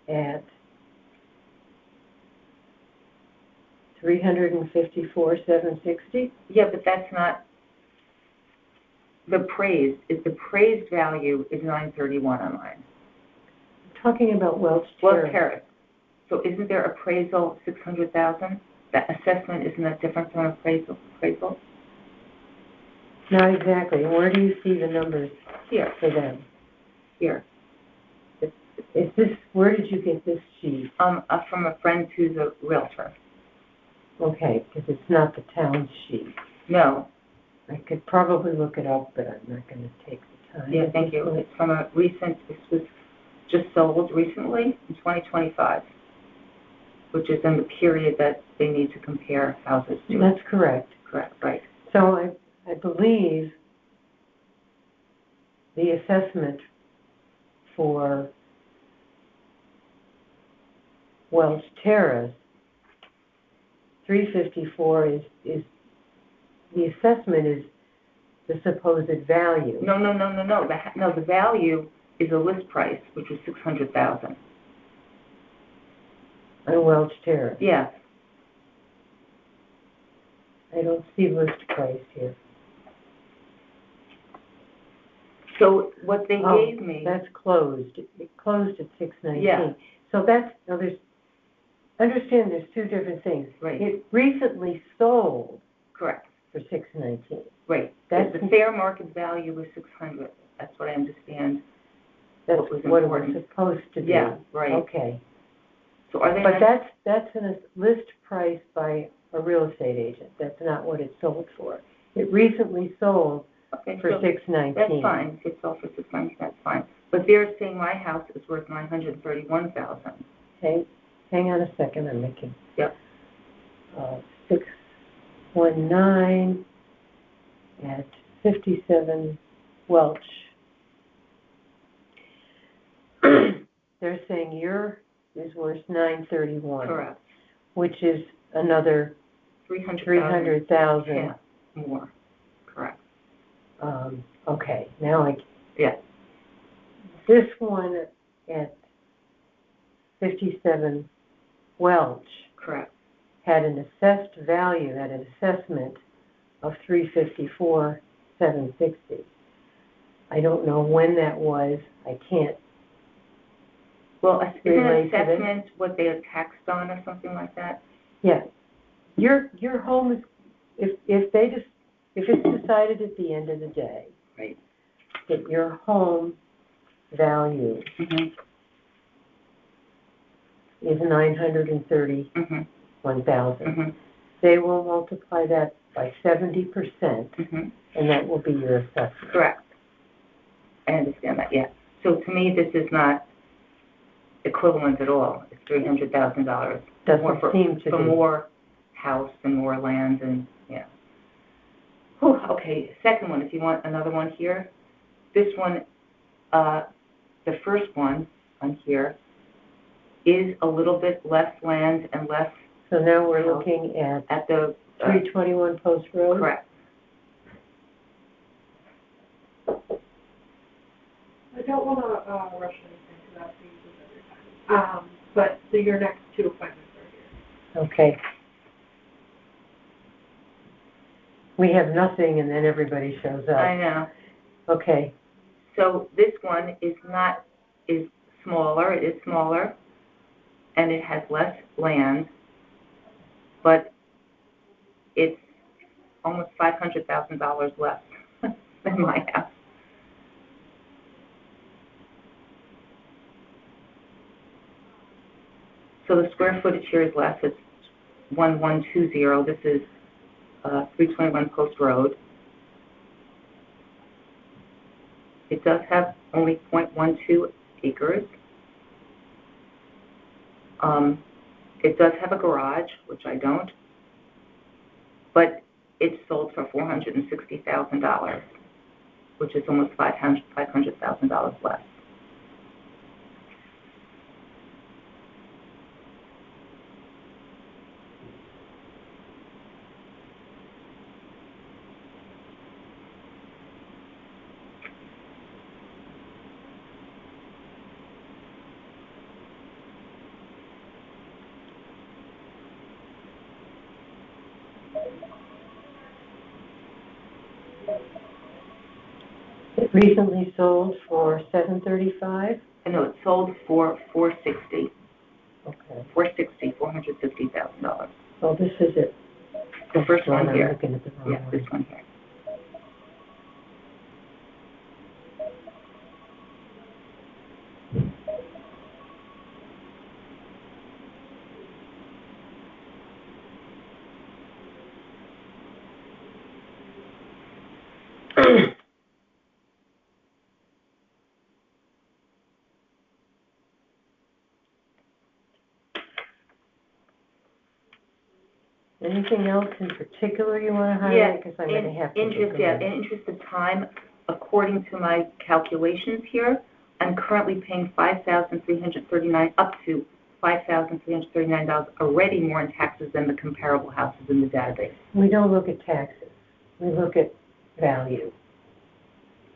at $354,760. Yeah, but that's not. the appraised value is 931 on mine. I'm talking about Welch Well, Terrace. Terrace. So isn't there appraisal 600,000? That assessment, isn't that different from appraisal? Not exactly. Where do you see the numbers Here, for them? here. Is this, where did you get this sheet? From a friend who's a realtor. Okay, because it's not the town sheet. No. I could probably look it up, but I'm not going to take the time. Yeah, thank you. It's from this was just sold recently in 2025, which is in the period that they need to compare houses to. That's correct. Correct, right. So I believe the assessment for Welch Terrace, 354 is the assessment is the supposed value. No. The value is a list price, which was 600,000. On Welch Terrace. Yes. I don't see list price here. So what they gave me. That's closed. It closed at 619. Yeah. So understand there's two different things. Right. It recently sold Correct. for 619. Right. That's the fair market value was 600. That's what I understand. That's what was what it important. was supposed to be. Yeah, right. Okay. So are they? But that's a list price by a real estate agent. That's not what it sold for. It recently sold for so 619. That's fine. It sold for 619. That's fine. But they're saying my house is worth 931,000. Okay. Hang on a second. I'm making. Yep. 619 at 57 Welch. They're saying yours is worth 931. Correct. Which is another 300,000. Yeah, more. Correct. Okay, now Yeah. This one at 57 Welch. Correct. Had an assessed value, had an assessment of 354,760. I don't know when that was. I can't. Well, isn't an Related. assessment what they had taxed on or something like that? Yeah. Your home is, if it's decided at the end of the day, Right. that your home value Mhm. is 931,000. Mhm. They will multiply that by 70%, Mhm. and that will be your assessment. Correct. I understand that. Yeah. So to me, this is not equivalent at all. It's $300,000. Doesn't seem to for be. more house and more land and yeah. Whew, okay, second one. If you want another one here, this one, the first one on here is a little bit less land and less. So now we're looking at the 321 Post Road? Correct. I don't want to rush anything because that's the use every time. But so your next two appointments are here. Okay. We have nothing and then everybody shows up. I know. Okay. So this one is smaller. It is smaller, and it has less land, but it's almost $500,000 less than my house. So the square footage here is less. It's 1120. This is 321 Post Road. It does have only 0.12 acres. It does have a garage, which I don't, but it's sold for $460,000, which is almost $500,000 less. Recently sold for $735? No, it sold for $460. Okay. $450,000. Oh, this is it. The first one I'm here. looking at the wrong Yeah, one. this one here. Anything else in particular you want to highlight? Because I'm going to have to in get going. interest of time, according to my calculations here, I'm currently paying $5,339 up to $5,339 already more in taxes than the comparable houses in the database. We don't look at taxes. We look at value.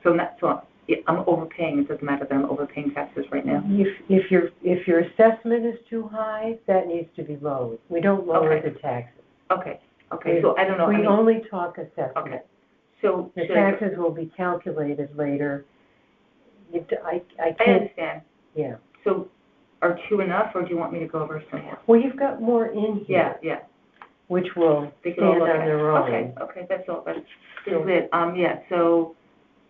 So I'm overpaying. It doesn't matter that I'm overpaying taxes right now. If your assessment is too high, that needs to be lowered. We don't lower Okay. the taxes. Okay. So I don't know. We only talk assessment. Okay. So The should taxes will be calculated later. I I can't, understand. yeah. So are two enough, or do you want me to go over some more? Well, you've got more in here, Yeah. which will They can all stand look on at. their own. Okay, that's all, that's So- it. So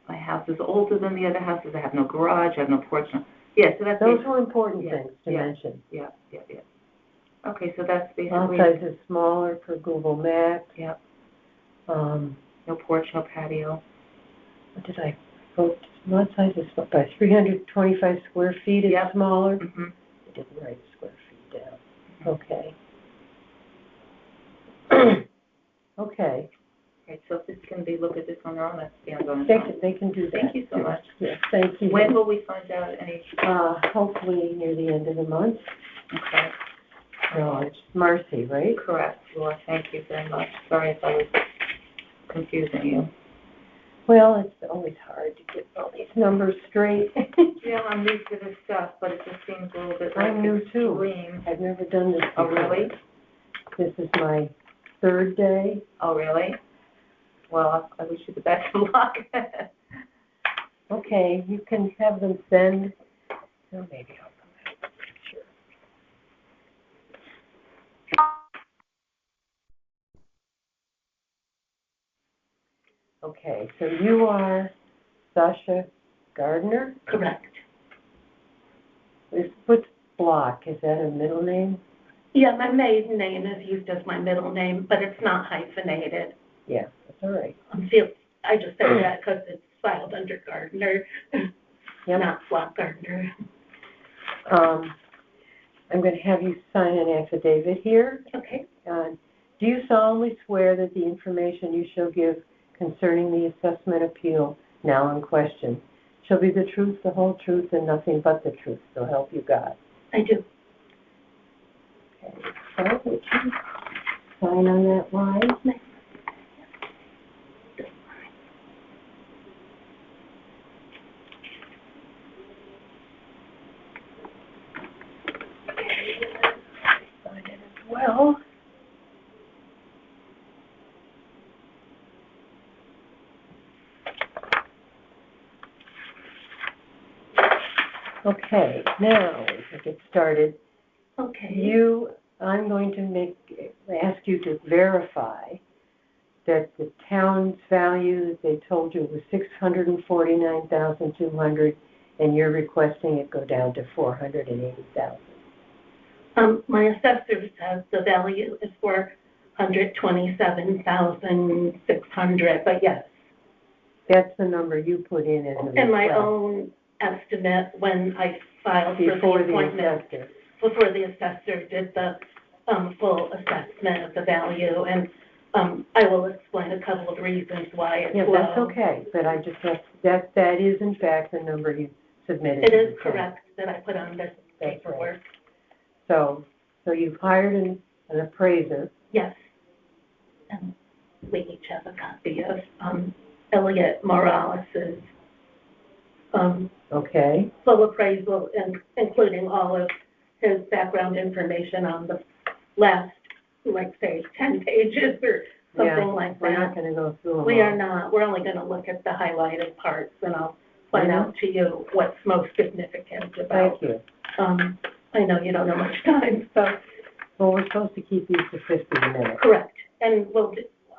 my house is older than the other houses, I have no garage, I have no porch, so that's Those were important Yeah, things to yeah. mention. Yeah. Okay, so that's Lot basically, size is smaller per Google Maps. yeah, Um, no porch, no patio. what did I quote? Lot size is by 325 square feet, it's Yep. smaller. Mm-hmm. I didn't write square feet down. Okay. Okay, Okay, so if this can be looked at this on their own, that stands on its own. they can do that. Thank you so too. much. Yes, thank you. When will we find out any, Hopefully near the end of the month. okay, No, it's Marcy, right? correct, Laura, thank you very much. Sorry if I was confusing you. Well, it's always hard to get all these numbers straight. Yeah, I'm new to this stuff, but it just seems a little bit I'm new too. extreme. I've never done this Oh, before. really? This is my third day. Oh, really? Well, I wish you the best of luck. Okay, you can have them send, oh, maybe I'll come back. Sure. Okay, so you are Sasha Gardner? Correct. What's Block? Is that a middle name? Yeah, my maiden name is used as my middle name, but it's not hyphenated. Yeah, that's all right. I just say that because it's filed under Gardner, Yep. not Block Gardner. I'm going to have you sign an affidavit here. Okay. Do you solemnly swear that the information you shall give concerning the assessment appeal now in question shall be the truth, the whole truth, and nothing but the truth, so help you God? I do. Okay, so would you sign on that line? Sign it as well. Okay, now we can get started. Okay. I'm going to ask you to verify that the town's value that they told you was $649,200, and you're requesting it go down to $480,000. My assessor says the value is $427,600, but yes. That's the number you put in as a request. And my own estimate when I filed for the Before the appointment. assessor. Before the assessor did the full assessment of the value, and I will explain a couple of reasons why it's Yeah, low. that's okay, but I just have, that is in fact the number you submitted. It to is the town. correct that I put on this That's paperwork. So you've hired an appraiser. Yes. And we each have a copy of Elliot Morales's Okay, full appraisal, including all of his background information on the last, like, say, 10 pages or something like We're not that. gonna go through them all. We are not, we're only gonna look at the highlighted parts, and I'll point out to you what's most significant about. Thank you. I know you don't have much time, so, Well, we're supposed to keep these to 15 minutes. correct, and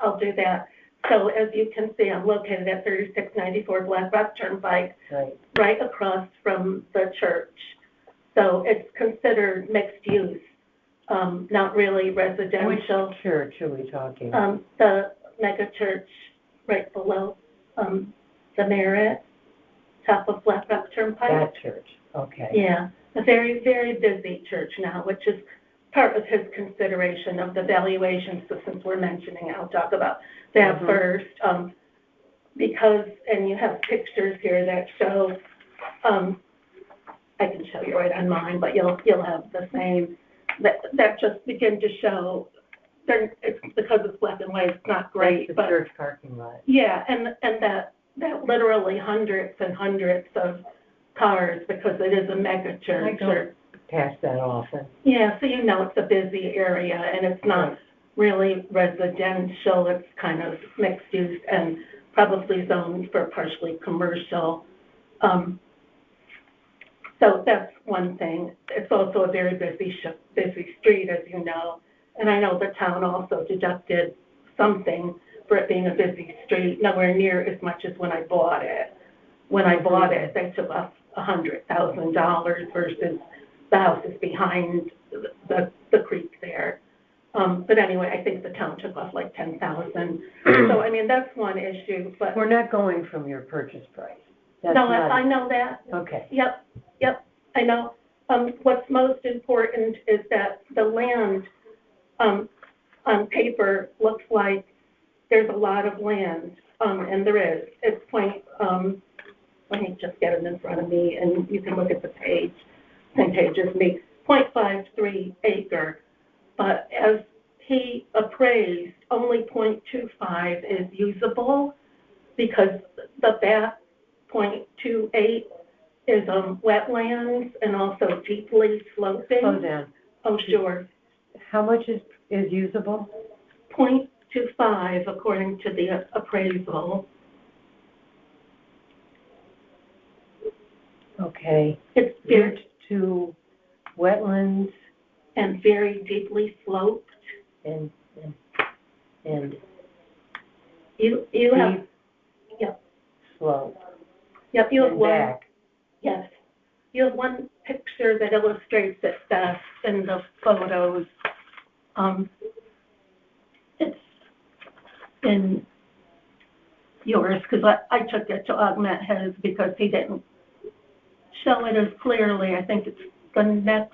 I'll do that. So as you can see, I'm located at 3694 Black Rock Turnpike, Right. right across from the church. So it's considered mixed use, not really residential. Which church are we talking? The mega church right below, the Merit, top of Black Rock Turnpike. That church, okay. Yeah, a very, very busy church now, which is part of his consideration of the valuation. So since we're mentioning, I'll talk about that Mhm. first. Because, and you have pictures here that show, I can show you right on mine, but you'll have the same, that just begin to show, it's because it's black and white, it's not great, That's but. the church parking lot. Yeah, and that literally hundreds and hundreds of cars, because it is a mega church. I go past that often. Yeah, so you know it's a busy area, and it's not Right. really residential, it's kind of mixed use and probably zoned for partially commercial. So that's one thing. It's also a very busy street, as you know. And I know the town also deducted something for it being a busy street, nowhere near as much as when I bought it. When I bought it, they took off $100,000 versus the house is behind the creek there. But anyway, I think the town took off like 10,000. So, I mean, that's one issue, but. We're not going from your purchase price. That's No, not- I know that. Okay. Yep, I know. What's most important is that the land, on paper looks like there's a lot of land, and there is. It's let me just get it in front of me, and you can look at the page, same page as me, 0.53 acre. But as he appraised, only 0.25 is usable, because the back 0.28 is wetlands and also deeply sloping. Slow down. Oh, sure. How much is usable? 0.25 according to the appraisal. Okay. It's Due very, to wetlands and very deeply sloped. and You have, deep yep, slope yep, you have and one, back. yes. You have one picture that illustrates it best in the photos. It's in yours, because I took it to augment his because he didn't show it as clearly. I think it's the next,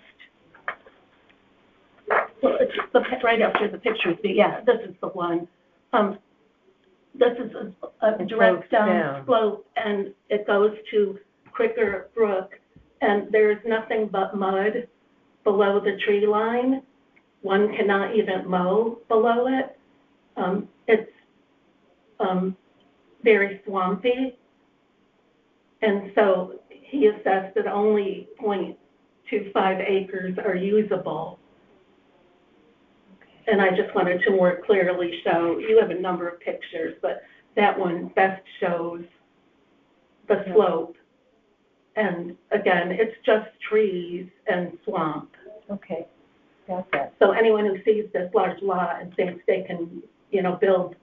well, it's right after the pictures, but yeah, this is the one. This is a It direct slopes down. slope, and it goes to Quicker Brook, and there's nothing but mud below the tree line. One cannot even mow below it. It's very swampy, and so he assessed that only 0.25 acres are usable. And I just wanted to more clearly show, you have a number of pictures, but that one best shows the slope. And again, it's just trees and swamp. Okay, got that. So anyone who sees this large lot and thinks they can, build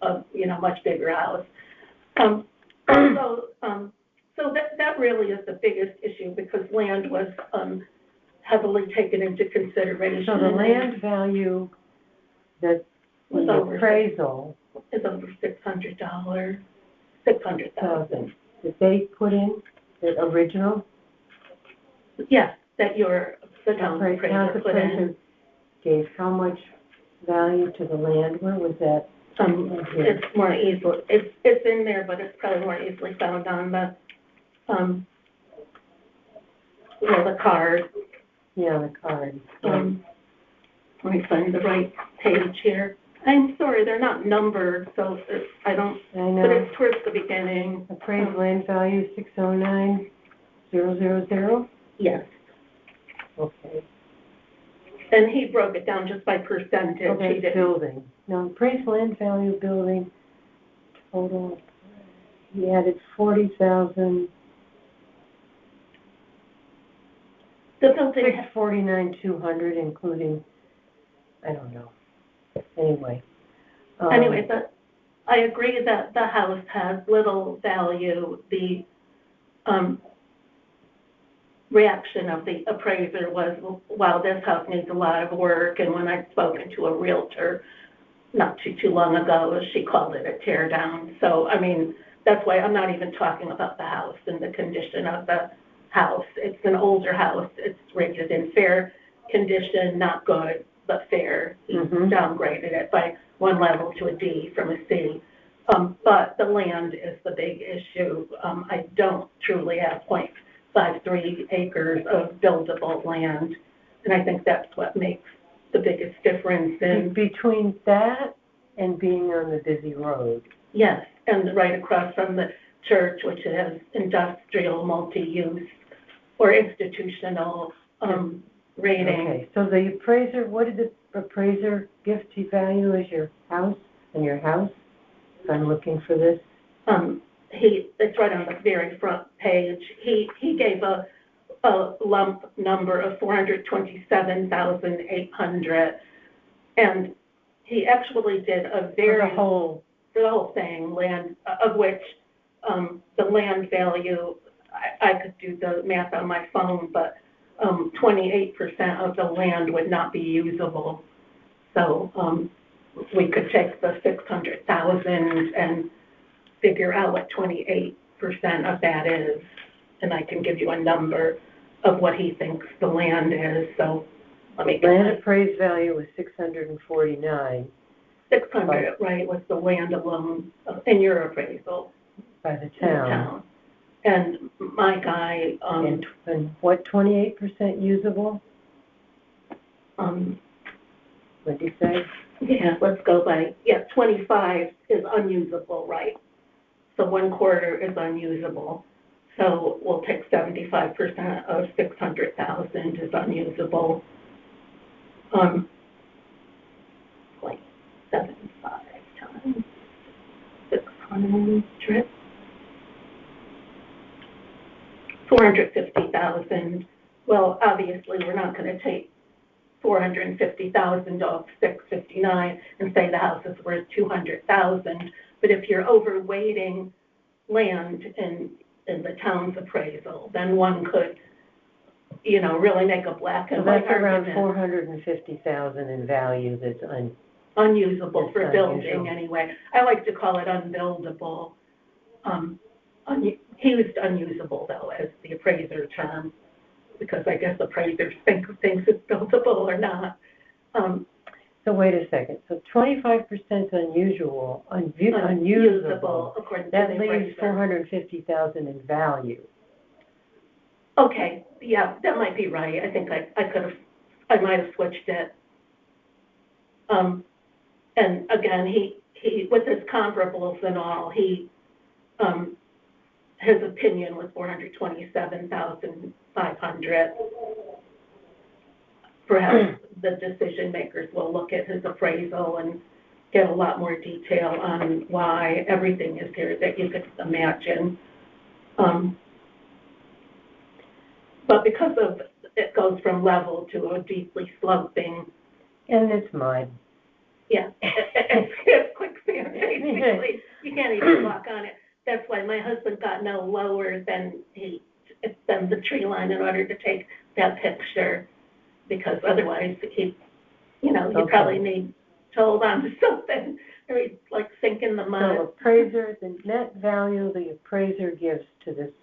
a, much bigger house. So that really is the biggest issue, because land was heavily taken into consideration. So the land value, the Was over appraisal, is over $600, 600,000. did they put in the original? Yes, that the town Town appraiser put in. appraiser gave how much value to the land? Where was that? It's more easily, it's in there, but it's probably more easily found on the, the card. Yeah, the card. Let me find the right page here. I'm sorry, they're not numbered, so I don't, I but know. it's towards the beginning. Appraised land value 609,000? Yes. Okay. And he broke it down just by percentage. He Okay, didn't. building. Now, appraised land value building, total, he added 40,000, The building, 649,200, including, I don't know. Anyway. anyway, but I agree that the house has little value. The reaction of the appraiser was, wow, this house needs a lot of work. And when I'd spoken to a realtor not too long ago, she called it a tear down. So, I mean, that's why I'm not even talking about the house and the condition of the house. It's an older house. It's rated in fair condition, not good, but fair. He downgraded it by one level to a D from a C. But the land is the big issue. I don't truly have 0.53 acres of buildable land, and I think that's what makes the biggest difference in... Between that and being on the busy road. Yes, and right across from the church, which has industrial, multi-use, or institutional rating. Okay, so the appraiser, what did the appraiser give to value as your house, and your house? If I'm looking for this. It's right on the very front page. He gave a lump number of $427,800, and he actually did a very... For the whole thing, land, of which the land value, I could do the math on my phone, but 28% of the land would not be usable. So we could take the 600,000 and figure out what 28% of that is, and I can give you a number of what he thinks the land is. So let me get land that. appraised value was 649 600, right, was the land alone in your appraisal. by the In the town. town. And my guy, And what, 28% usable? What did you say? yeah, let's go by, 25 is unusable, right? So 1/4 is unusable. So we'll take 75% of 600,000 is unusable. Like 75 times 600, 450,000. Well, obviously, we're not going to take 450,000 off 659 and say the house is worth 200,000. But if you're overweighting land in the town's appraisal, then one could, really make a black So and white that's around argument. 450,000 in value that's Unusable It's for unusual. building anyway. I like to call it unbuildable. He used unusable though as the appraiser term, because I guess appraisers think things is buildable or not. So wait a second, so 25% unusable, unusable, according to that the leaves appraiser. 450,000 in value. Okay, yeah, that might be right. I think I might have switched it. And again, he with his comparables and all, his opinion was 427,500. Perhaps the decision makers will look at his appraisal and get a lot more detail on why everything is here that you could imagine. But because of it goes from level to a deeply sloping. And it's mine. Yeah, it's quicksand, basically. You can't even walk on it. That's why my husband got no lower than the tree line in order to take that picture, because otherwise you probably need to hold on to something, or he'd sink in the mud. So appraiser, the net value the appraiser gives to this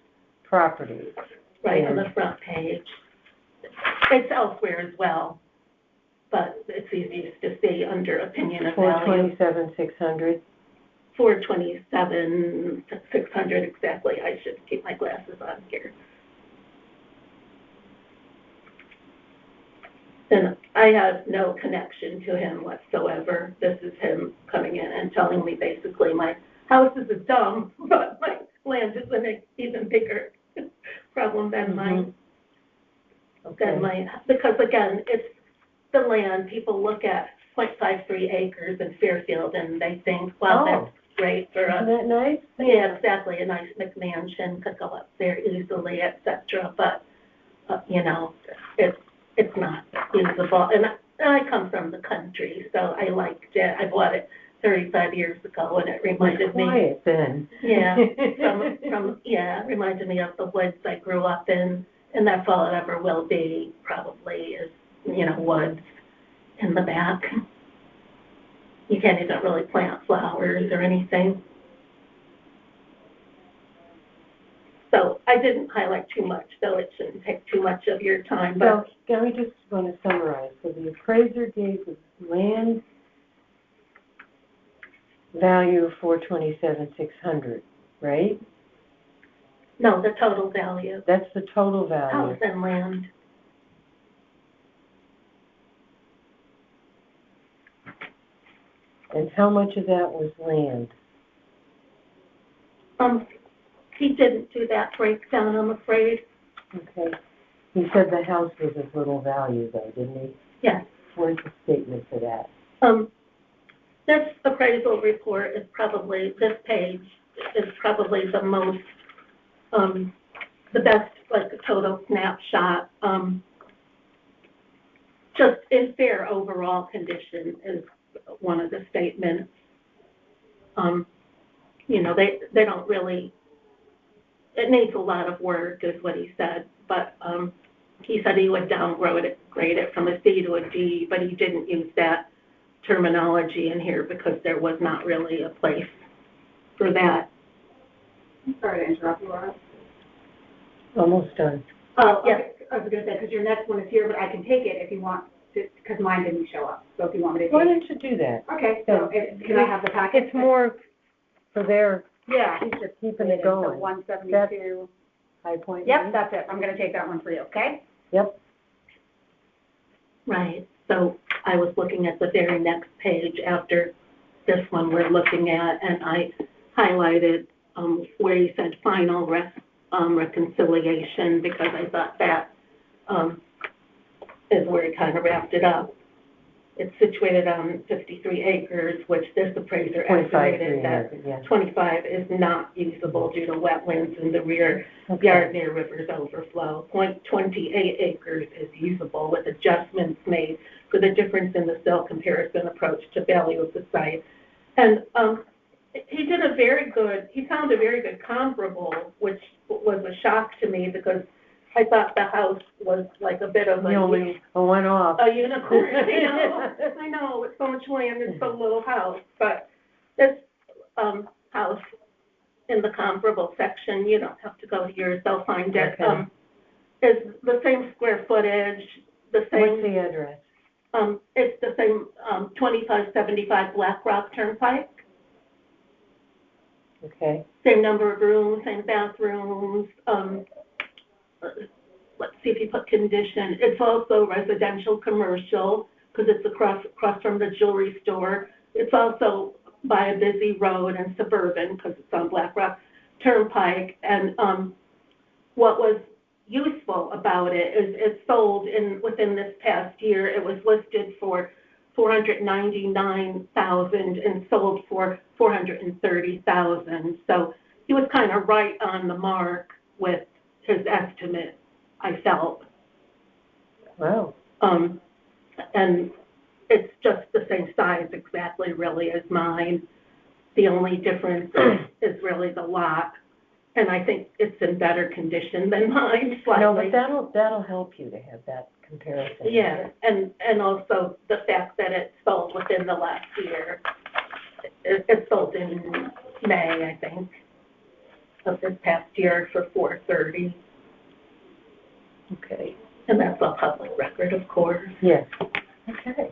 property. Right on the front page. It's elsewhere as well, but it's easiest to see under opinion of value. 427,600. 427,600 exactly. I should keep my glasses on here. And I have no connection to him whatsoever. This is him coming in and telling me basically my house is dumb, but my land is an even bigger problem than mine. Okay. Because again, the land, people look at 0.53 acres in Fairfield and they think, well, that's great for Isn't a, that nice? yeah, exactly, a nice McMansion could go up there easily, et cetera, but, you know, it's not usable. And I come from the country, so I liked it. I bought it 35 years ago and it reminded me. Quiet then. Yeah, it reminded me of the woods I grew up in, and that's all it ever will be, probably, is, you know, woods in the back. You can't even really plant flowers or anything. So I didn't highlight too much, though it shouldn't take too much of your time, but. So, let me just want to summarize. So the appraiser gave the land value of $427,600, right? No, the total value, That's the total value. house and land. And how much of that was land? He didn't do that breakdown, I'm afraid. Okay. He said the house was of little value though, didn't he? Yes. Where's the statement for that? This appraisal report is probably, this page is probably the most, the best, like, total snapshot. Just in fair overall condition is one of the statements. You know, they don't really, it needs a lot of work is what he said, but he said he would grade it from a C to a D, but he didn't use that terminology in here because there was not really a place for that. I'm sorry to interrupt you, Laura. Almost done. Oh, yes. I was going to say, because your next one is here, but I can take it if you want to, because mine didn't show up. So if you want me to Why take don't you do that? Okay, so can I have the packet? It's more for their, Yeah. keeping it going. The 172. High Point. Yep, that's it. I'm going to take that one for you, okay? Yep. Right, so I was looking at the very next page after this one we're looking at, and I highlighted where you said final reconciliation, because I thought that is where it kind of wrapped it up. It's situated on 53 acres, which this appraiser estimated that 25 is not usable due to wetlands in the rear yard near river's overflow. 0.28 acres is usable with adjustments made for the difference in the cell comparison approach to value of the site. And he found a very good comparable, which was a shock to me because I thought the house was like a bit of a one-off. A unicorn. I know, with so much land and so little house, but this house in the comparable section, you don't have to go to yours, they'll find it, is the same square footage, the same. What's the address? It's the same, 2575 Black Rock Turnpike. Okay. Same number of rooms, same bathrooms, let's see if you put condition. It's also residential commercial because it's across from the jewelry store. It's also by a busy road and suburban because it's on Black Rock Turnpike. And what was useful about it is it sold within this past year. It was listed for $499,000 and sold for $430,000. So he was kind of right on the mark with his estimate, I felt. Wow. And it's just the same size exactly really as mine. The only difference is really the lot. And I think it's in better condition than mine slightly. No, but that'll help you to have that comparison. Yeah, and also the fact that it sold within the last year. It sold in May, I think, of this past year for $430,000. Okay. And that's a public record, of course. Yes. Okay.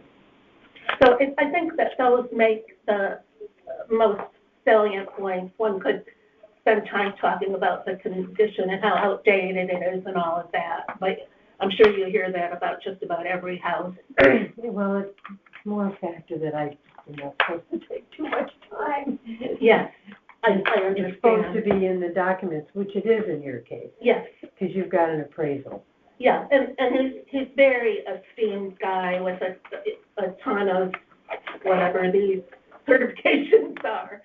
So I think that those make the most salient points. One could spend time talking about the condition and how outdated it is and all of that, but I'm sure you hear that about just about every house. Well, it's more a factor that I'm not supposed to take too much time. Yes, I understand. It's supposed to be in the documents, which it is in your case. Yes. Because you've got an appraisal. Yeah, and he's very esteemed guy with a ton of whatever these certifications are.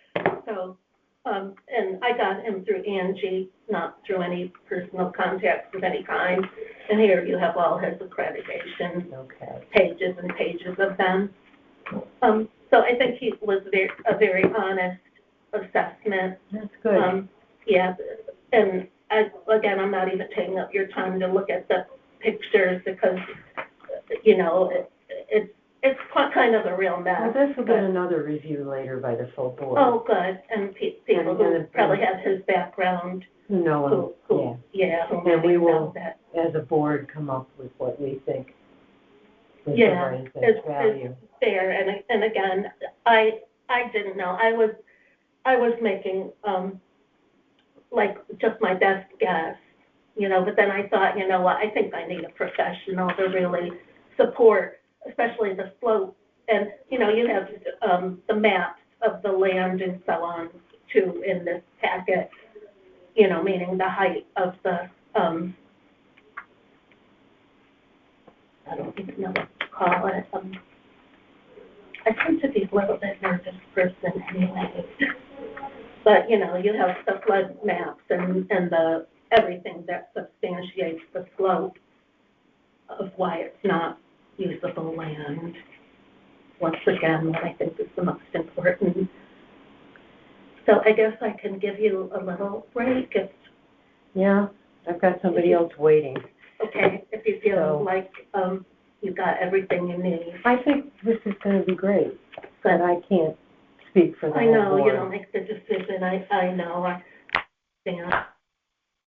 So, and I got him through Angie, not through any personal contacts of any kind. And here you have all his accreditation Okay. pages and pages of them. So I think he was a very honest assessment. That's good. Yeah, and I'm not even taking up your time to look at the pictures because, you know, it's kind of a real mess. Well, this will get another review later by the full board. Oh, good, and people who probably have his background, Who know him, yeah, who And maybe we know will, that. as a board, come up with what we think is the Yeah, right best value. it's fair, and again, I didn't know, I was making, like, just my best guess, you know, but then I thought, you know what, I think I need a professional to really support, especially the slope, and, you know, you have, the maps of the land and so on, too, in this packet, you know, meaning the height of the, I don't even know what to call it. I tend to be a little bit nervous person anyway. But, you know, you have the flood maps and the everything that substantiates the slope of why it's not usable land. Once again, what I think is the most important. So I guess I can give you a little break if, Yeah, I've got somebody else waiting. okay, if you feel So- like you got everything you need. I think this is gonna be great, but I can't speak for the I whole know, you board. don't make the decision, I know, I understand.